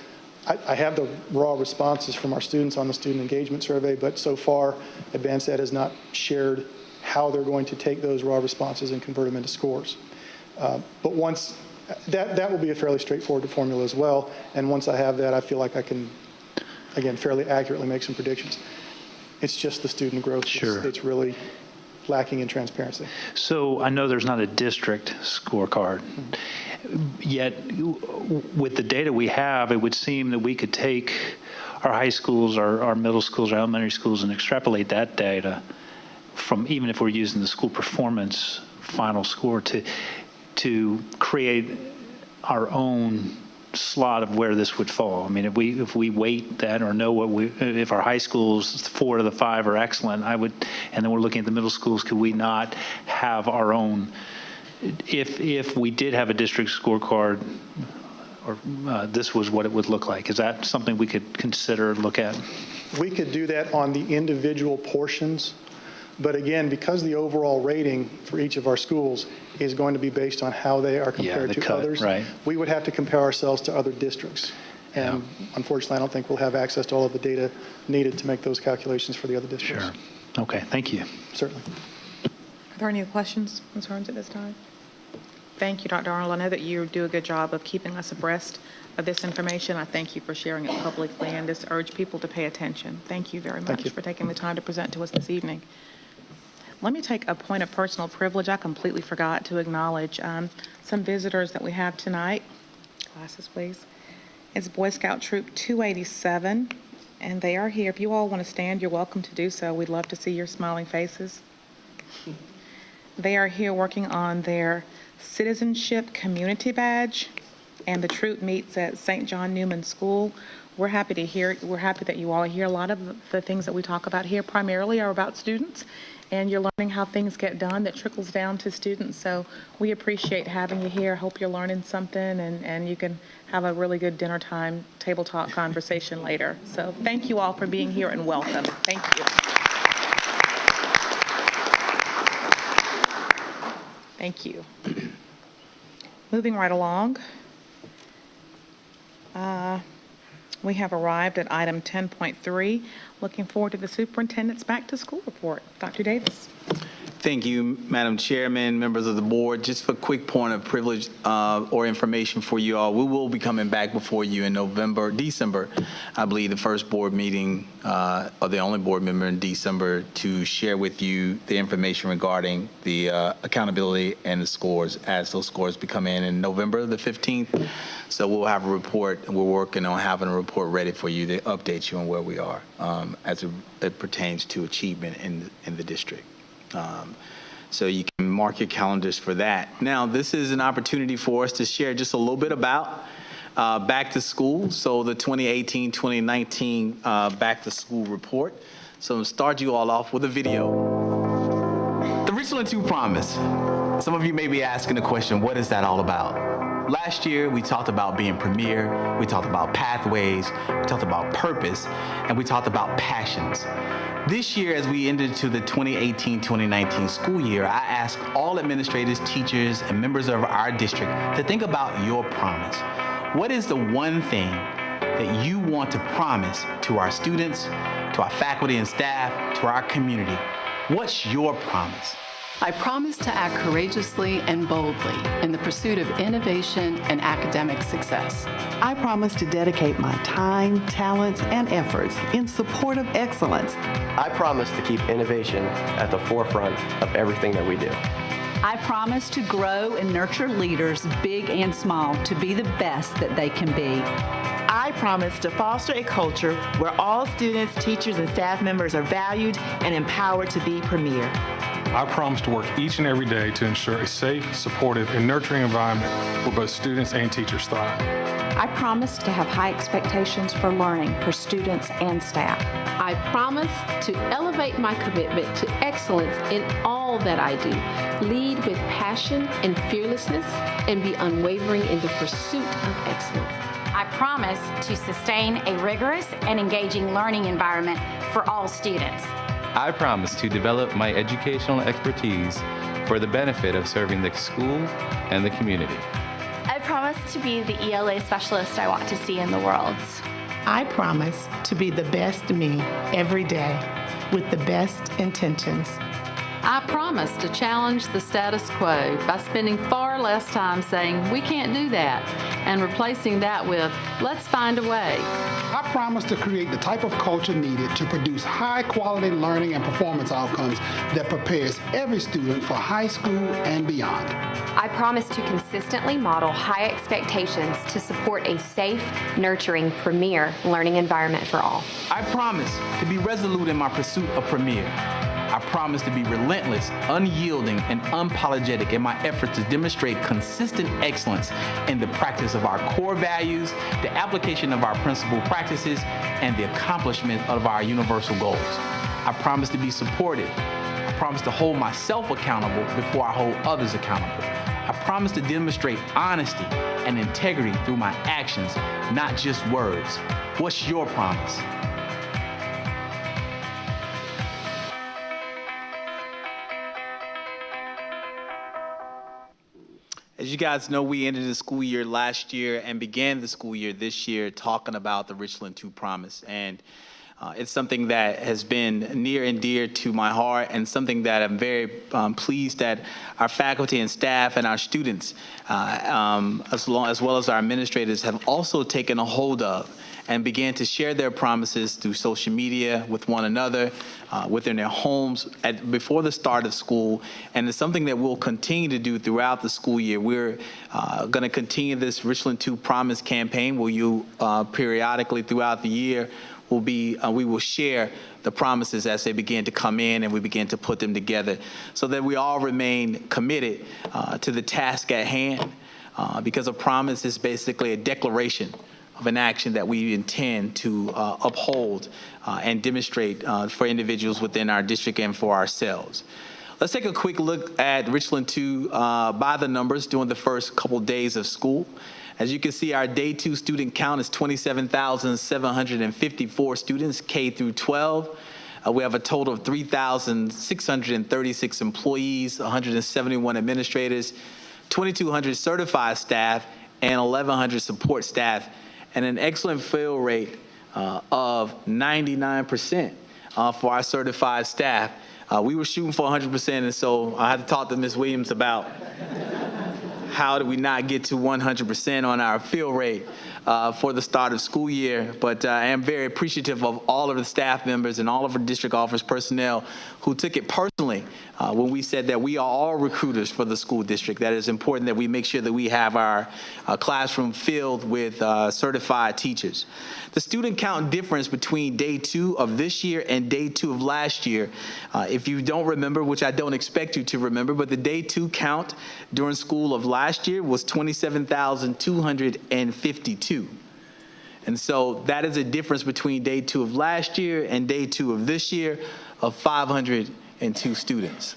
I have the raw responses from our students on the student engagement survey, but so far, Advanced Ed has not shared how they're going to take those raw responses and convert them into scores. But once, that will be a fairly straightforward formula as well, and once I have that, I feel like I can, again, fairly accurately make some predictions. It's just the student growth. Sure. It's really lacking in transparency. So I know there's not a district scorecard, yet with the data we have, it would seem that we could take our high schools, our middle schools, our elementary schools, and extrapolate that data from, even if we're using the school performance final score, to create our own slot of where this would fall. I mean, if we weight that or know if our high schools, 4 of the 5 are excellent, and then we're looking at the middle schools, could we not have our own, if we did have a district scorecard, or this was what it would look like? Is that something we could consider and look at? We could do that on the individual portions, but again, because the overall rating for each of our schools is going to be based on how they are compared the to cut, others, right. we would have to compare ourselves to other districts. And unfortunately, I don't think we'll have access to all of the data needed to make those calculations for the other districts. Sure. Okay, thank you. Certainly. Are there any questions, concerns at this time? Thank you, Dr. Arnold. I know that you do a good job of keeping us abreast of this information. I thank you for sharing it publicly and just urge people to pay attention. Thank you very much for taking the time to present to us this evening. Let me take a point of personal privilege. I completely forgot to acknowledge some visitors that we have tonight. Glasses, please. It's Boy Scout Troop 287, and they are here. If you all want to stand, you're welcome to do so. We'd love to see your smiling faces. They are here working on their Citizenship Community Badge, and the troop meets at St. John Newman School. We're happy that you all are here. A lot of the things that we talk about here primarily are about students, and you're learning how things get done that trickles down to students. So we appreciate having you here. Hope you're learning something, and you can have a really good dinner time, table talk conversation later. So thank you all for being here and welcome. Thank you. Thank you. Moving right along. We have arrived at item 10.3. Looking forward to the superintendent's back-to-school report. Dr. Davis. Thank you, Madam Chairman, members of the board. Just a quick point of privilege or information for you all. We will be coming back before you in December, I believe, the first board meeting or the only board member in December, to share with you the information regarding the accountability and the scores as those scores become in November the 15th. So we'll have a report, and we're working on having a report ready for you to update you on where we are as it pertains to achievement in the district. So you can mark your calendars for that. Now, this is an opportunity for us to share just a little bit about back to school. So the 2018-2019 back to school report. So I'll start you all off with a video. The Richland 2 Promise. Some of you may be asking the question, what is that all about? Last year, we talked about being premier, we talked about pathways, we talked about purpose, and we talked about passions. This year, as we ended to the 2018-2019 school year, I asked all administrators, teachers, and members of our district to think about your promise. What is the one thing that you want to promise to our students, to our faculty and staff, to our community? What's your promise? I promise to act courageously and boldly in the pursuit of innovation and academic success. I promise to dedicate my time, talents, and efforts in support of excellence. I promise to keep innovation at the forefront of everything that we do. I promise to grow and nurture leaders, big and small, to be the best that they can be. I promise to foster a culture where all students, teachers, and staff members are valued and empowered to be premier. I promise to work each and every day to ensure a safe, supportive, and nurturing environment where both students and teachers thrive. I promise to have high expectations for learning for students and staff. I promise to elevate my commitment to excellence in all that I do, lead with passion and fearlessness, and be unwavering in the pursuit of excellence. I promise to sustain a rigorous and engaging learning environment for all students. I promise to develop my educational expertise for the benefit of serving the school and the community. I promise to be the ELA specialist I want to see in the world. I promise to be the best me every day with the best intentions. I promise to challenge the status quo by spending far less time saying, we can't do that, and replacing that with, let's find a way. I promise to create the type of culture needed to produce high-quality learning and performance outcomes that prepares every student for high school and beyond. I promise to consistently model high expectations to support a safe, nurturing, premier learning environment for all. I promise to be resolute in my pursuit of premier. I promise to be relentless, unyielding, and unapologetic in my efforts to demonstrate consistent excellence in the practice of our core values, the application of our principal practices, and the accomplishment of our universal goals. I promise to be supportive. I promise to hold myself accountable before I hold others accountable. I promise to demonstrate honesty and integrity through my actions, not just words. What's your promise? As you guys know, we ended the school year last year and began the school year this year talking about the Richland 2 Promise. And it's something that has been near and dear to my heart, and something that I'm very pleased that our faculty and staff and our students, as well as our administrators, have also taken a hold of and began to share their promises through social media with one another, within their homes before the start of school. And it's something that we'll continue to do throughout the school year. We're going to continue this Richland 2 Promise campaign, where you periodically throughout the year we will share the promises as they begin to come in, and we begin to put them together so that we all remain committed to the task at hand, because a promise is basically a declaration of an action that we intend to uphold and demonstrate for individuals within our district and for ourselves. Let's take a quick look at Richland 2 by the numbers during the first couple days of school. As you can see, our Day 2 student count is 27,754 students, K through 12. We have a total of 3,636 employees, 171 administrators, 2,200 certified staff, and 1,100 support staff, and an excellent fill rate of 99% for our certified staff. We were shooting for 100%, and so I had to talk to Ms. Williams about how do we not get to 100% on our fill rate for the start of school year. But I am very appreciative of all of the staff members and all of our district office personnel who took it personally when we said that we are all recruiters for the school district. That is important that we make sure that we have our classroom filled with certified teachers. The student count difference between Day 2 of this year and Day 2 of last year, if you don't remember, which I don't expect you to remember, but the Day 2 count during school of last year was 27,252. And so that is a difference between Day 2 of last year and Day 2 of this year of 502 students.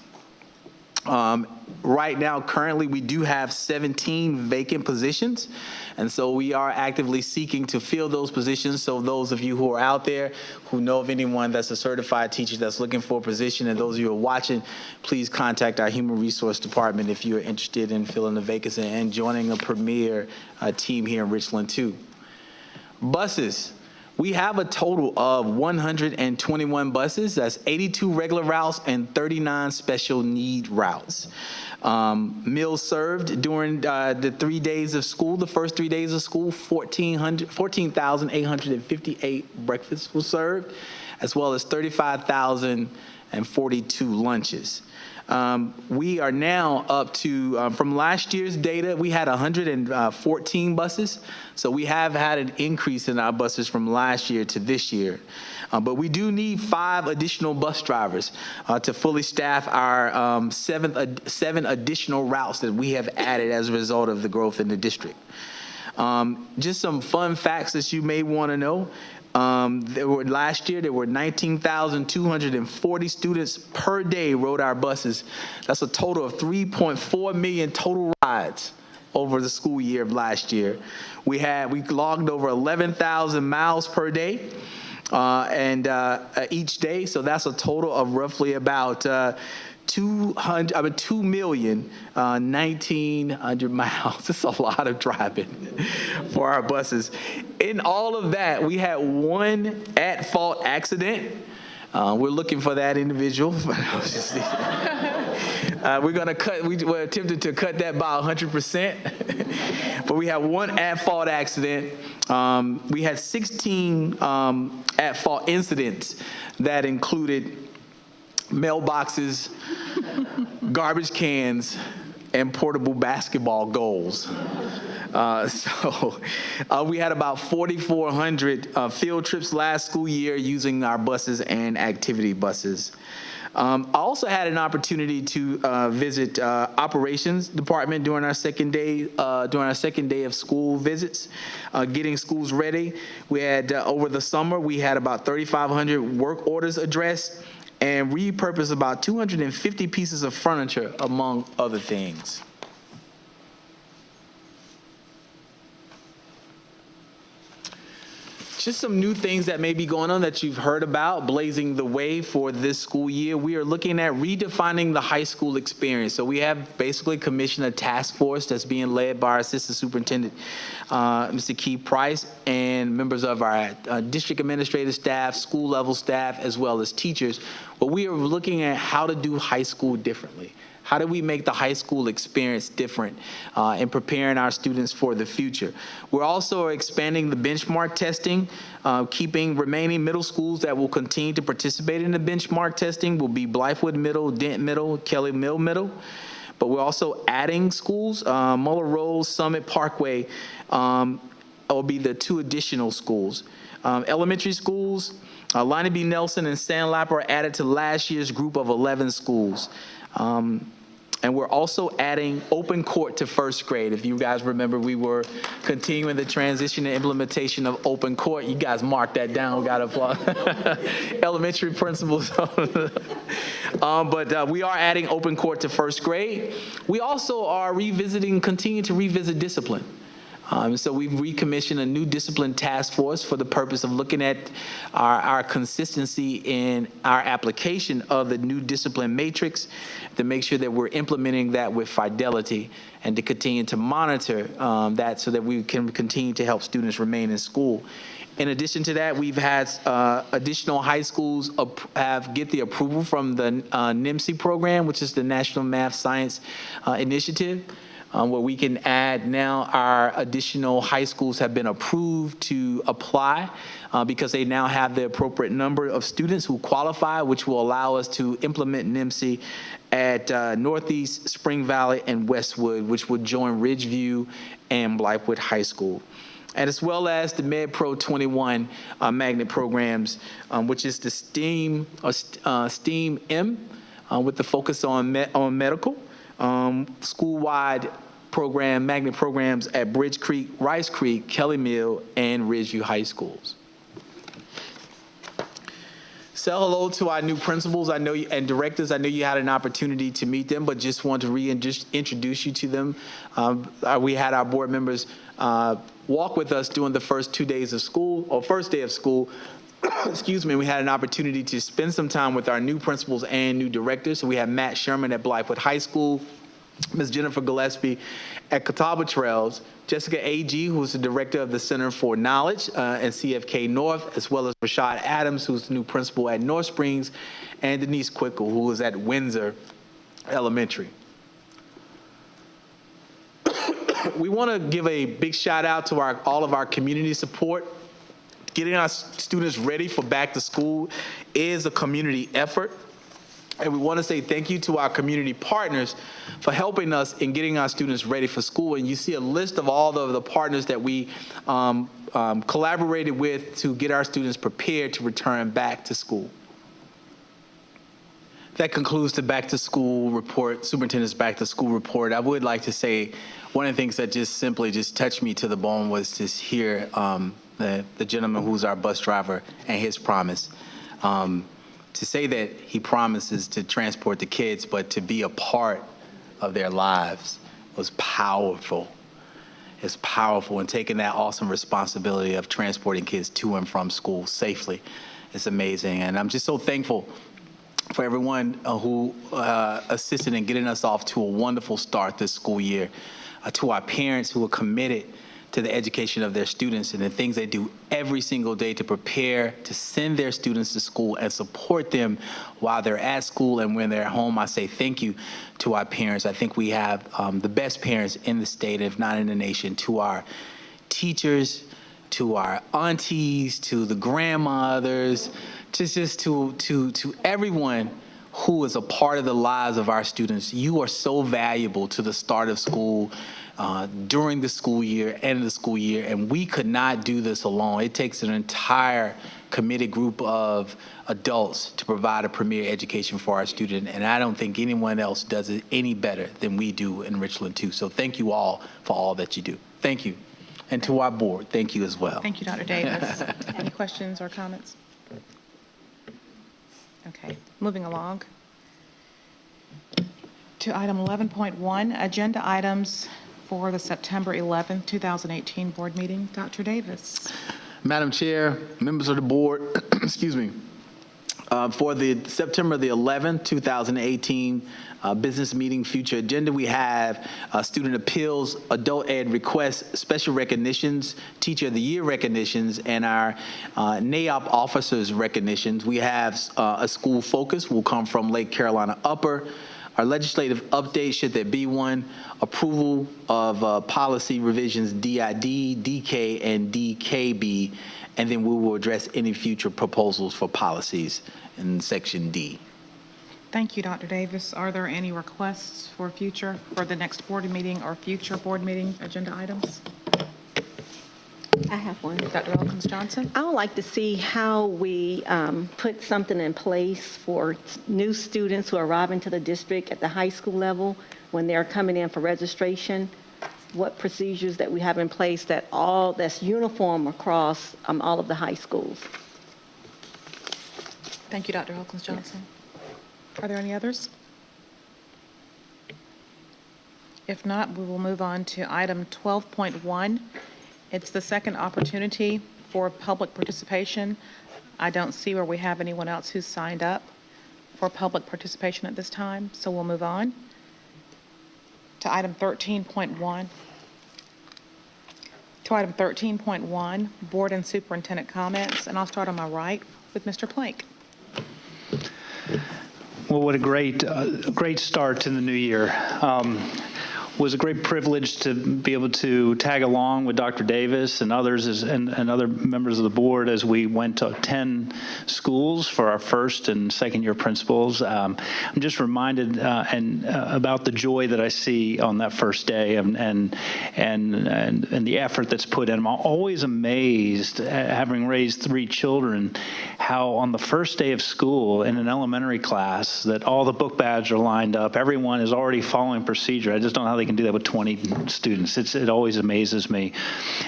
Right now, currently, we do have 17 vacant positions, and so we are actively seeking to fill those positions. So those of you who are out there who know of anyone that's a certified teacher that's looking for a position, and those of you who are watching, please contact our Human Resource Department if you're interested in filling the vacancy and joining a premier team here in Richland 2. Buses. We have a total of 121 buses. That's 82 regular routes and 39 special need routes. Meals served during the 3 days of school, the first 3 days of school, 14,858 breakfasts were served, as well as 35,042 lunches. We are now up to, from last year's data, we had 114 buses. So we have had an increase in our buses from last year to this year. But we do need 5 additional bus drivers to fully staff our 7 additional routes that we have added as a result of the growth in the district. Just some fun facts that you may want to know. Last year, there were 19,240 students per day rode our buses. That's a total of 3.4 million total rides over the school year of last year. We logged over 11,000 miles per day each day. So that's a total of roughly about 2,019,190 miles. It's a lot of driving for our buses. In all of that, we had 1 at-fault accident. We're looking for that individual. We're attempting to cut that by 100%. But we had 1 at-fault accident. We had 16 at-fault incidents that included mailboxes, garbage cans, and portable basketball goals. We had about 4,400 field trips last school year using our buses and activity buses. I also had an opportunity to visit operations department during our second day of school visits, getting schools ready. We had over the summer we had about 3,500 work orders addressed and repurposed about 250 pieces of furniture, among other things. Just some new things that may be going on that you've heard about, blazing the way for this school year. We are looking at redefining the high school experience. So we have basically commissioned a task force that's being led by our Assistant Superintendent, Mr. Keith Price, and members of our district administrative staff, school level staff, as well as teachers. But we are looking at how to do high school differently. How do we make the high school experience different in preparing our students for the future? We're also expanding the benchmark testing, remaining middle schools that will continue to participate in the benchmark testing will be Blythewood Middle, Dent Middle, Kelly Mill Middle. But we're also adding schools, Muller Rose, Summit Parkway will be the 2 additional schools. Elementary schools, Lonnie B. Nelson and Sandlapper are added to last year's group of 11 schools. And we're also adding open court to first grade. If you guys remember, we were continuing the transition and implementation of open court. You guys mark that down. We got to applaud elementary principals. But we are adding open court to first grade. We also are continue to revisit discipline. So we've recommissioned a new discipline task force for the purpose of looking at our consistency in our application of the new discipline matrix to make sure that we're implementing that with fidelity and to continue to monitor that so that we can continue to help students remain in school. In addition to that, we've had additional high schools get the approval from the NIMSI program, which is the National Math Science Initiative. Where we can add now our additional high schools have been approved to apply because they now have the appropriate number of students who qualify, which will allow us to implement NIMSI at Northeast, Spring Valley, and Westwood, which would join Ridgeview and Blythewood High School. And as well as the MedPro 21 magnet programs, which is the STEAM M with the focus on medical. School-wide program, magnet programs at Bridge Creek, Rice Creek, Kelly Mill, and Ridgeview High Schools. Say hello to our new principals and directors. I know you had an opportunity to meet them, but just want to introduce you to them. We had our board members walk with us during the first 2 days of school, or first day of school. Excuse me, we had an opportunity to spend some time with our new principals and new directors. So we have Matt Sherman at Blythewood High School, Ms. Jennifer Gillespie at Catawba Trails, Jessica A.G., who is the director of the Center for Knowledge and CFK North, as well as Rashad Adams, who's the new principal at North Springs, and Denise Quickle, who is at Windsor Elementary. We want to give a big shout out to all of our community support. Getting our students ready for back to school is a community effort. And we want to say thank you to our community partners for helping us in getting our students ready for school. And you see a list of all of the partners that we collaborated with to get our students prepared to return back to school. That concludes the back to school report, superintendent's back to school report. I would like to say one of the things that just simply touched me to the bone was to hear the gentleman who's our bus driver and his promise. To say that he promises to transport the kids, but to be a part of their lives was powerful. It's powerful, and taking that awesome responsibility of transporting kids to and from school safely is amazing. And I'm just so thankful for everyone who assisted in getting us off to a wonderful start this school year, to our parents who are committed to the education of their students and the things they do every single day to prepare to send their students to school and support them while they're at school and when they're at home. I say thank you to our parents. I think we have the best parents in the state, if not in the nation, to our teachers, to our aunties, to the grandmothers, to everyone who is a part of the lives of our students. You are so valuable to the start of school. during the school year, end of the school year, and we could not do this alone. It takes an entire committed group of adults to provide a premier education for our student, and I don't think anyone else does it any better than we do in Richland too. So thank you all for all that you do. Thank you. And to our board, thank you as well. Thank you, Dr. Davis. Any questions or comments? Okay, moving along to item 11.1, agenda items for the September 11th, 2018 board meeting. Dr. Davis. Madam Chair, members of the board, excuse me, for the September the 11th, 2018 business meeting future agenda, we have student appeals, adult ed requests, special recognitions, teacher of the year recognitions, and our NAOP officers recognitions. We have a school focus will come from Lake Carolina Upper. Our legislative update, should there be one, approval of policy revisions DID, DK, and DKB, and then we will address any future proposals for policies in section D. Thank you, Dr. Davis. Are there any requests for the next board meeting or future board meeting agenda items? I have one. Dr. Wilkins Johnson? I would like to see how we put something in place for new students who are arriving to the district at the high school level when they're coming in for registration. What procedures that we have in place that's uniform across all of the high schools. Thank you, Dr. Wilkins Johnson. Are there any others? If not, we will move on to item 12.1. It's the second opportunity for public participation. I don't see where we have anyone else who's signed up for public participation at this time, so we'll move on to item 13.1. To item 13.1, board and superintendent comments, and I'll start on my right with Mr. Plank. Well, what a great start to the new year. Was a great privilege to be able to tag along with Dr. Davis and others and other members of the board as we went to 10 schools for our first and second year principals. I'm just reminded about the joy that I see on that first day and the effort that's put in. I'm always amazed, having raised 3 children, how on the first day of school in an elementary class that all the book bags are lined up. Everyone is already following procedure. I just don't know how they can do that with 20 students. It always amazes me.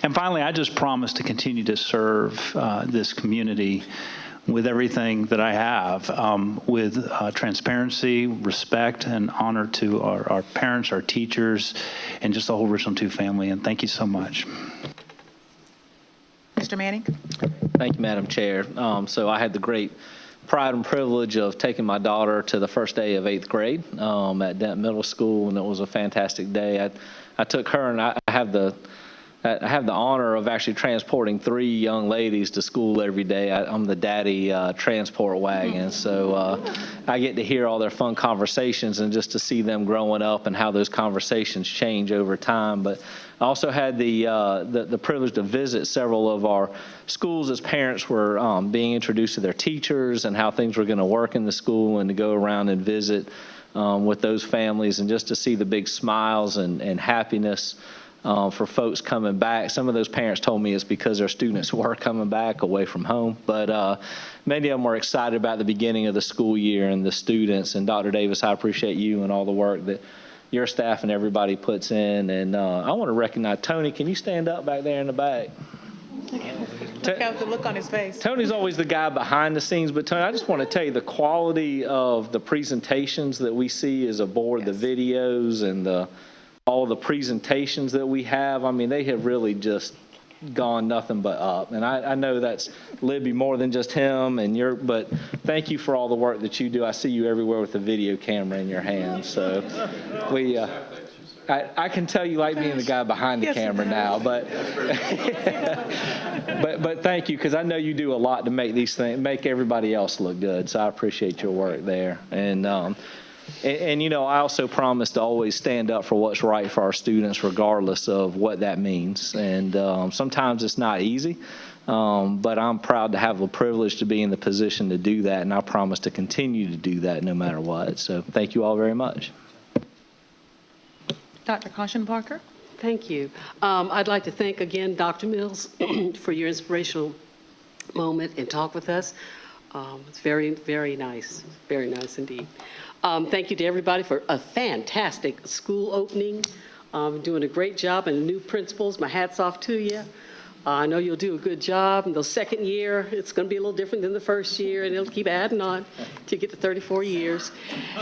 And finally, I just promise to continue to serve this community with everything that I have, with transparency, respect, and honor to our parents, our teachers, and just the whole Richland 2 family. And thank you so much. Mr. Manning? Thank you, Madam Chair. So I had the great pride and privilege of taking my daughter to the first day of 8th grade at Denton Middle School, and it was a fantastic day. I took her, and I have the honor of actually transporting 3 young ladies to school every day. I'm the daddy transport wagon, so I get to hear all their fun conversations and just to see them growing up and how those conversations change over time. But I also had the privilege to visit several of our schools as parents were being introduced to their teachers and how things were going to work in the school, and to go around and visit with those families and just to see the big smiles and happiness for folks coming back. Some of those parents told me it's because their students were coming back away from home, but many of them were excited about the beginning of the school year and the students. And Dr. Davis, I appreciate you and all the work that your staff and everybody puts in. And I want to recognize Tony. Can you stand up back there in the back? Look at the look on his face. Tony's always the guy behind the scenes, but Tony, I just want to tell you the quality of the presentations that we see as a board, the videos and all the presentations that we have. I mean, they have really just gone nothing but up. And I know that's Libby more than just him but thank you for all the work that you do. I see you everywhere with the video camera in your hand. So I can tell you like being the guy behind the camera now, but but thank you, because I know you do a lot to make these things, make everybody else look good. So I appreciate your work there. And, you know, I also promise to always stand up for what's right for our students, regardless of what that means. And sometimes it's not easy, but I'm proud to have the privilege to be in the position to do that. And I promise to continue to do that no matter what. So thank you all very much. Dr. Caution Parker? Thank you. I'd like to thank again Dr. Mills for your inspirational moment and talk with us. It's very, very nice indeed. Thank you to everybody for a fantastic school opening. Doing a great job, and the new principals, my hat's off to you. I know you'll do a good job. In the second year, it's going to be a little different than the first year, and it'll keep adding on till you get to 34 years.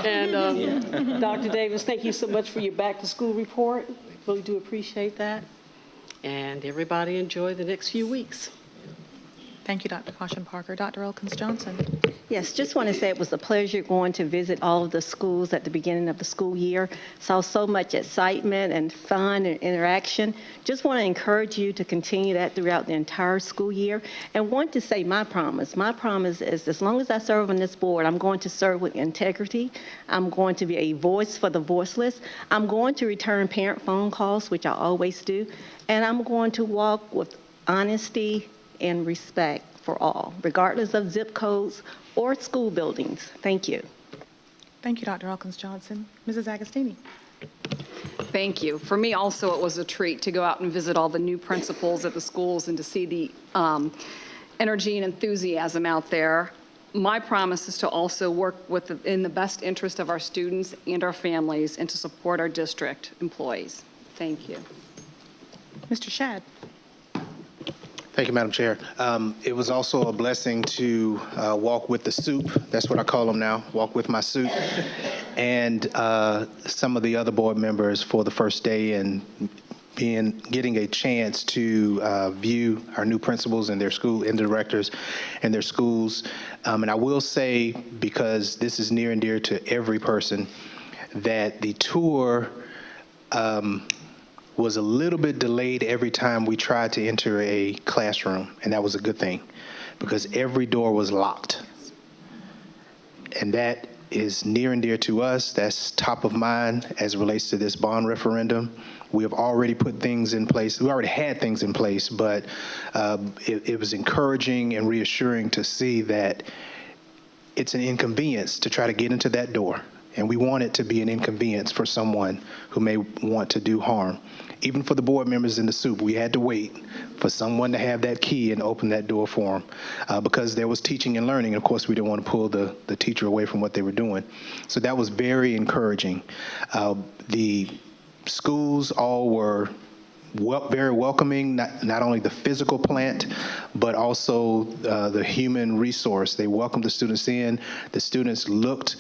And Dr. Davis, thank you so much for your back-to-school report. Really do appreciate that. And everybody enjoy the next few weeks. Thank you, Dr. Caution Parker. Dr. Elkins Johnson. Yes, just want to say it was a pleasure going to visit all of the schools at the beginning of the school year. Saw so much excitement and fun and interaction. Just want to encourage you to continue that throughout the entire school year. And want to say my promise. My promise is as long as I serve on this board, I'm going to serve with integrity. I'm going to be a voice for the voiceless. I'm going to return parent phone calls, which I always do. And I'm going to walk with honesty and respect for all, regardless of zip codes or school buildings. Thank you. Thank you, Dr. Elkins Johnson. Mrs. Agostini. Thank you. For me also, it was a treat to go out and visit all the new principals at the schools and to see the energy and enthusiasm out there. My promise is to also work in the best interest of our students and our families and to support our district employees. Thank you. Mr. Shad. Thank you, Madam Chair. It was also a blessing to walk with the SUP. That's what I call them now, walk with my SUP, and some of the other board members for the first day and getting a chance to view our new principals and their school and directors and their schools. And I will say, because this is near and dear to every person, that the tour was a little bit delayed every time we tried to enter a classroom, and that was a good thing because every door was locked. And that is near and dear to us. That's top of mind as it relates to this bond referendum. We have already put things in place. We already had things in place, but it was encouraging and reassuring to see that it's an inconvenience to try to get into that door. And we want it to be an inconvenience for someone who may want to do harm. Even for the board members in the SUP, we had to wait for someone to have that key and open that door for them because there was teaching and learning. Of course, we didn't want to pull the teacher away from what they were doing. So that was very encouraging. The schools all were very welcoming, not only the physical plant, but also the human resource. They welcomed the students in. The students looked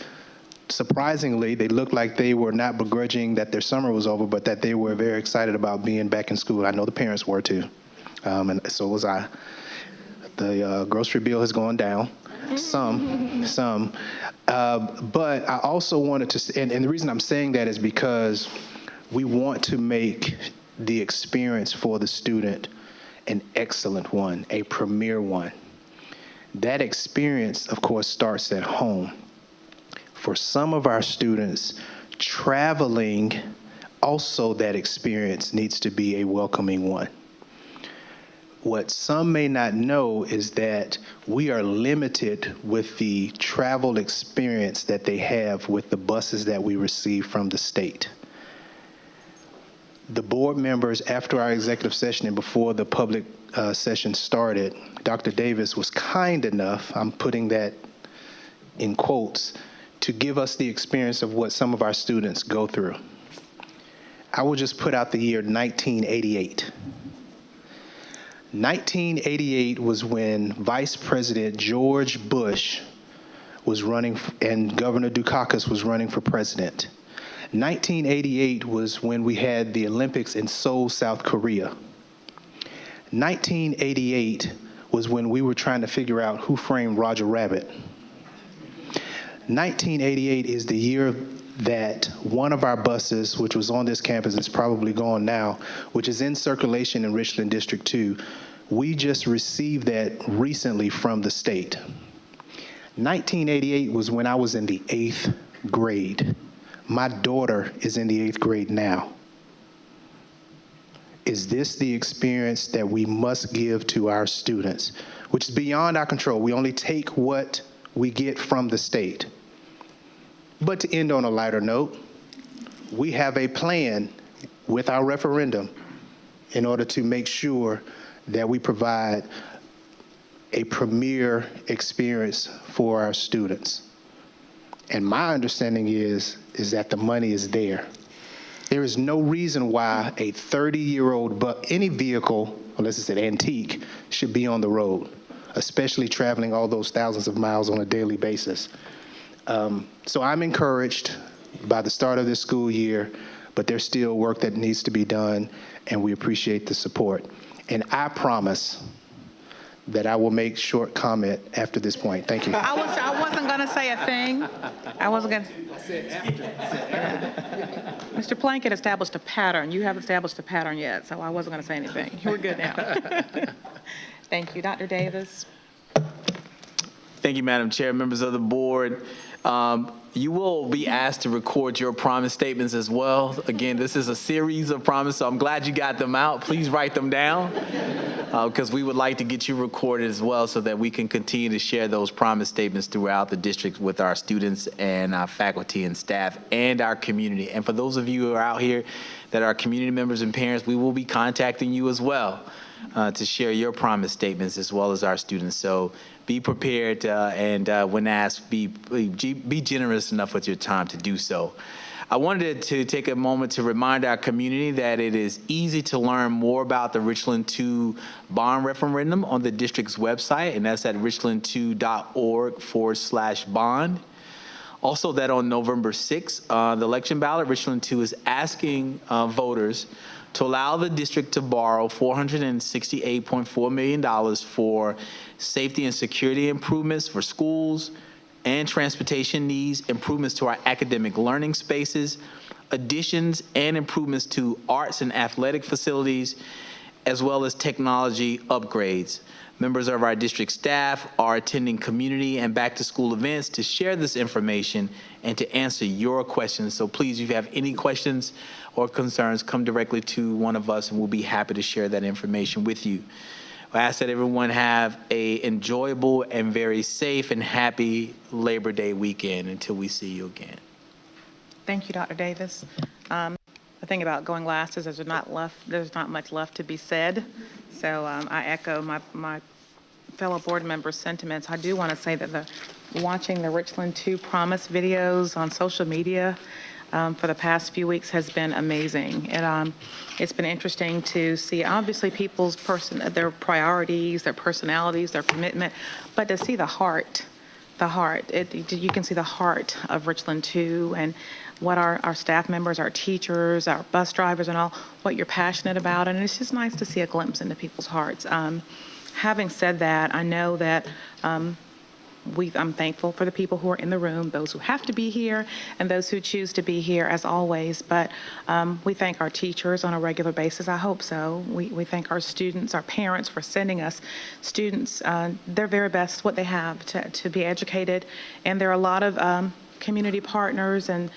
surprisingly, they looked like they were not begrudging that their summer was over, but that they were very excited about being back in school. I know the parents were too, and so was I. The grocery bill has gone down, some. But I also wanted to, and the reason I'm saying that is because we want to make the experience for the student an excellent one, a premier one. That experience, of course, starts at home. For some of our students, traveling, also that experience needs to be a welcoming one. What some may not know is that we are limited with the travel experience that they have with the buses that we receive from the state. The board members, after our executive session and before the public session started, Dr. Davis was kind enough, I'm putting that in quotes, to give us the experience of what some of our students go through. I will just put out the year 1988. 1988 was when Vice President George Bush was running and Governor Dukakis was running for president. 1988 was when we had the Olympics in Seoul, South Korea. 1988 was when we were trying to figure out who framed Roger Rabbit. 1988 is the year that one of our buses, which was on this campus, is probably gone now, which is in circulation in Richland District 2. We just received that recently from the state. 1988 was when I was in the 8th grade. My daughter is in the 8th grade now. Is this the experience that we must give to our students, which is beyond our control? We only take what we get from the state. But to end on a lighter note, we have a plan with our referendum in order to make sure that we provide a premier experience for our students. And my understanding is that the money is there. There is no reason why a 30-year-old, but any vehicle, unless it's an antique, should be on the road, especially traveling all those thousands of miles on a daily basis. So I'm encouraged by the start of this school year, but there's still work that needs to be done, and we appreciate the support. And I promise that I will make short comment after this point. Thank you. I wasn't going to say a thing. I wasn't going to. Mr. Plunkett established a pattern. You haven't established a pattern yet, so I wasn't going to say anything. We're good now. Thank you. Dr. Davis. Thank you, Madam Chair, members of the board. You will be asked to record your promise statements as well. Again, this is a series of promises, so I'm glad you got them out. Please write them down because we would like to get you recorded as well so that we can continue to share those promise statements throughout the district with our students and our faculty and staff and our community. And for those of you who are out here that are community members and parents, we will be contacting you as well to share your promise statements as well as our students. So be prepared and when asked, be generous enough with your time to do so. I wanted to take a moment to remind our community that it is easy to learn more about the Richland 2 bond referendum on the district's website, and that's at richland2.org/bond. Also, that on November 6th, the election ballot, Richland 2 is asking voters to allow the district to borrow $468.4 million for safety and security improvements for schools and transportation needs, improvements to our academic learning spaces, additions and improvements to arts and athletic facilities, as well as technology upgrades. Members of our district staff are attending community and back-to-school events to share this information and to answer your questions. So please, if you have any questions or concerns, come directly to one of us and we'll be happy to share that information with you. I ask that everyone have an enjoyable and very safe and happy Labor Day weekend until we see you again. Thank you, Dr. Davis. The thing about going last is there's not much left to be said. So I echo my fellow board members' sentiments. I do want to say that watching the Richland 2 Promise videos on social media for the past few weeks has been amazing. It's been interesting to see, obviously, people's their priorities, their personalities, their commitment, but to see the heart. You can see the heart of Richland 2 and what our staff members, our teachers, our bus drivers and all, what you're passionate about. And it's just nice to see a glimpse into people's hearts. Having said that, I know that I'm thankful for the people who are in the room, those who have to be here and those who choose to be here as always. But we thank our teachers on a regular basis. I hope so. We thank our students, our parents for sending us students their very best, what they have to be educated. And there are a lot of community partners and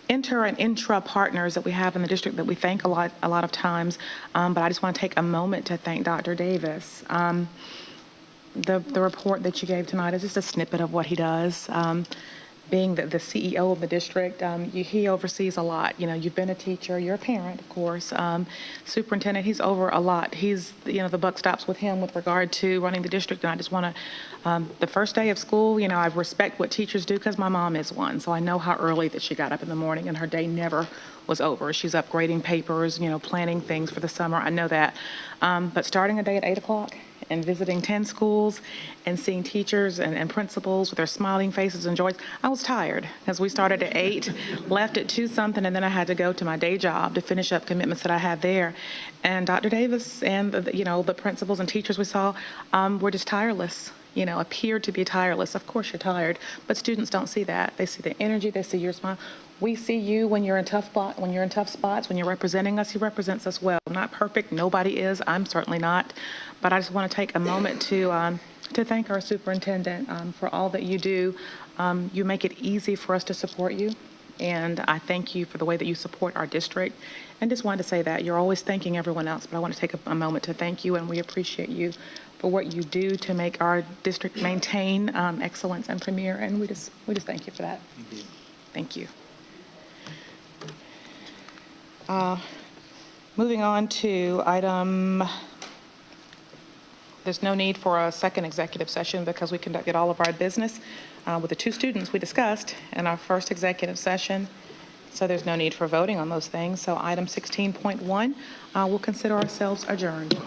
inter and intra partners that we have in the district that we thank a lot of times. But I just want to take a moment to thank Dr. Davis. The report that you gave tonight is just a snippet of what he does. Being the CEO of the district, he oversees a lot. You know, you've been a teacher, you're a parent, of course. Superintendent, he's over a lot. The buck stops with him with regard to running the district. And I just want to, the first day of school, I respect what teachers do because my mom is one. So I know how early that she got up in the morning and her day never was over. She's up grading papers, planning things for the summer. I know that. But starting a day at 8 o'clock, and visiting 10 schools and seeing teachers and principals with their smiling faces and joys. I was tired because we started at 8, left at 2-something, and then I had to go to my day job to finish up commitments that I had there. And Dr. Davis and the principals and teachers we saw were just tireless. Appeared to be tireless. Of course you're tired, but students don't see that. They see the energy, they see your smile. We see you when you're in tough spots, when you're representing us, he represents us well. Not perfect, nobody is, I'm certainly not, but I just want to take a moment to thank our superintendent for all that you do. You make it easy for us to support you, and I thank you for the way that you support our district. And just wanted to say that you're always thanking everyone else, but I want to take a moment to thank you, and we appreciate you for what you do to make our district maintain excellence and premier, and we just thank you for that. Thank you. Moving on to item, there's no need for a second executive session because we conducted all of our business with the 2 students we discussed in our first executive session. So there's no need for voting on those things. So item 16.1, we'll consider ourselves adjourned.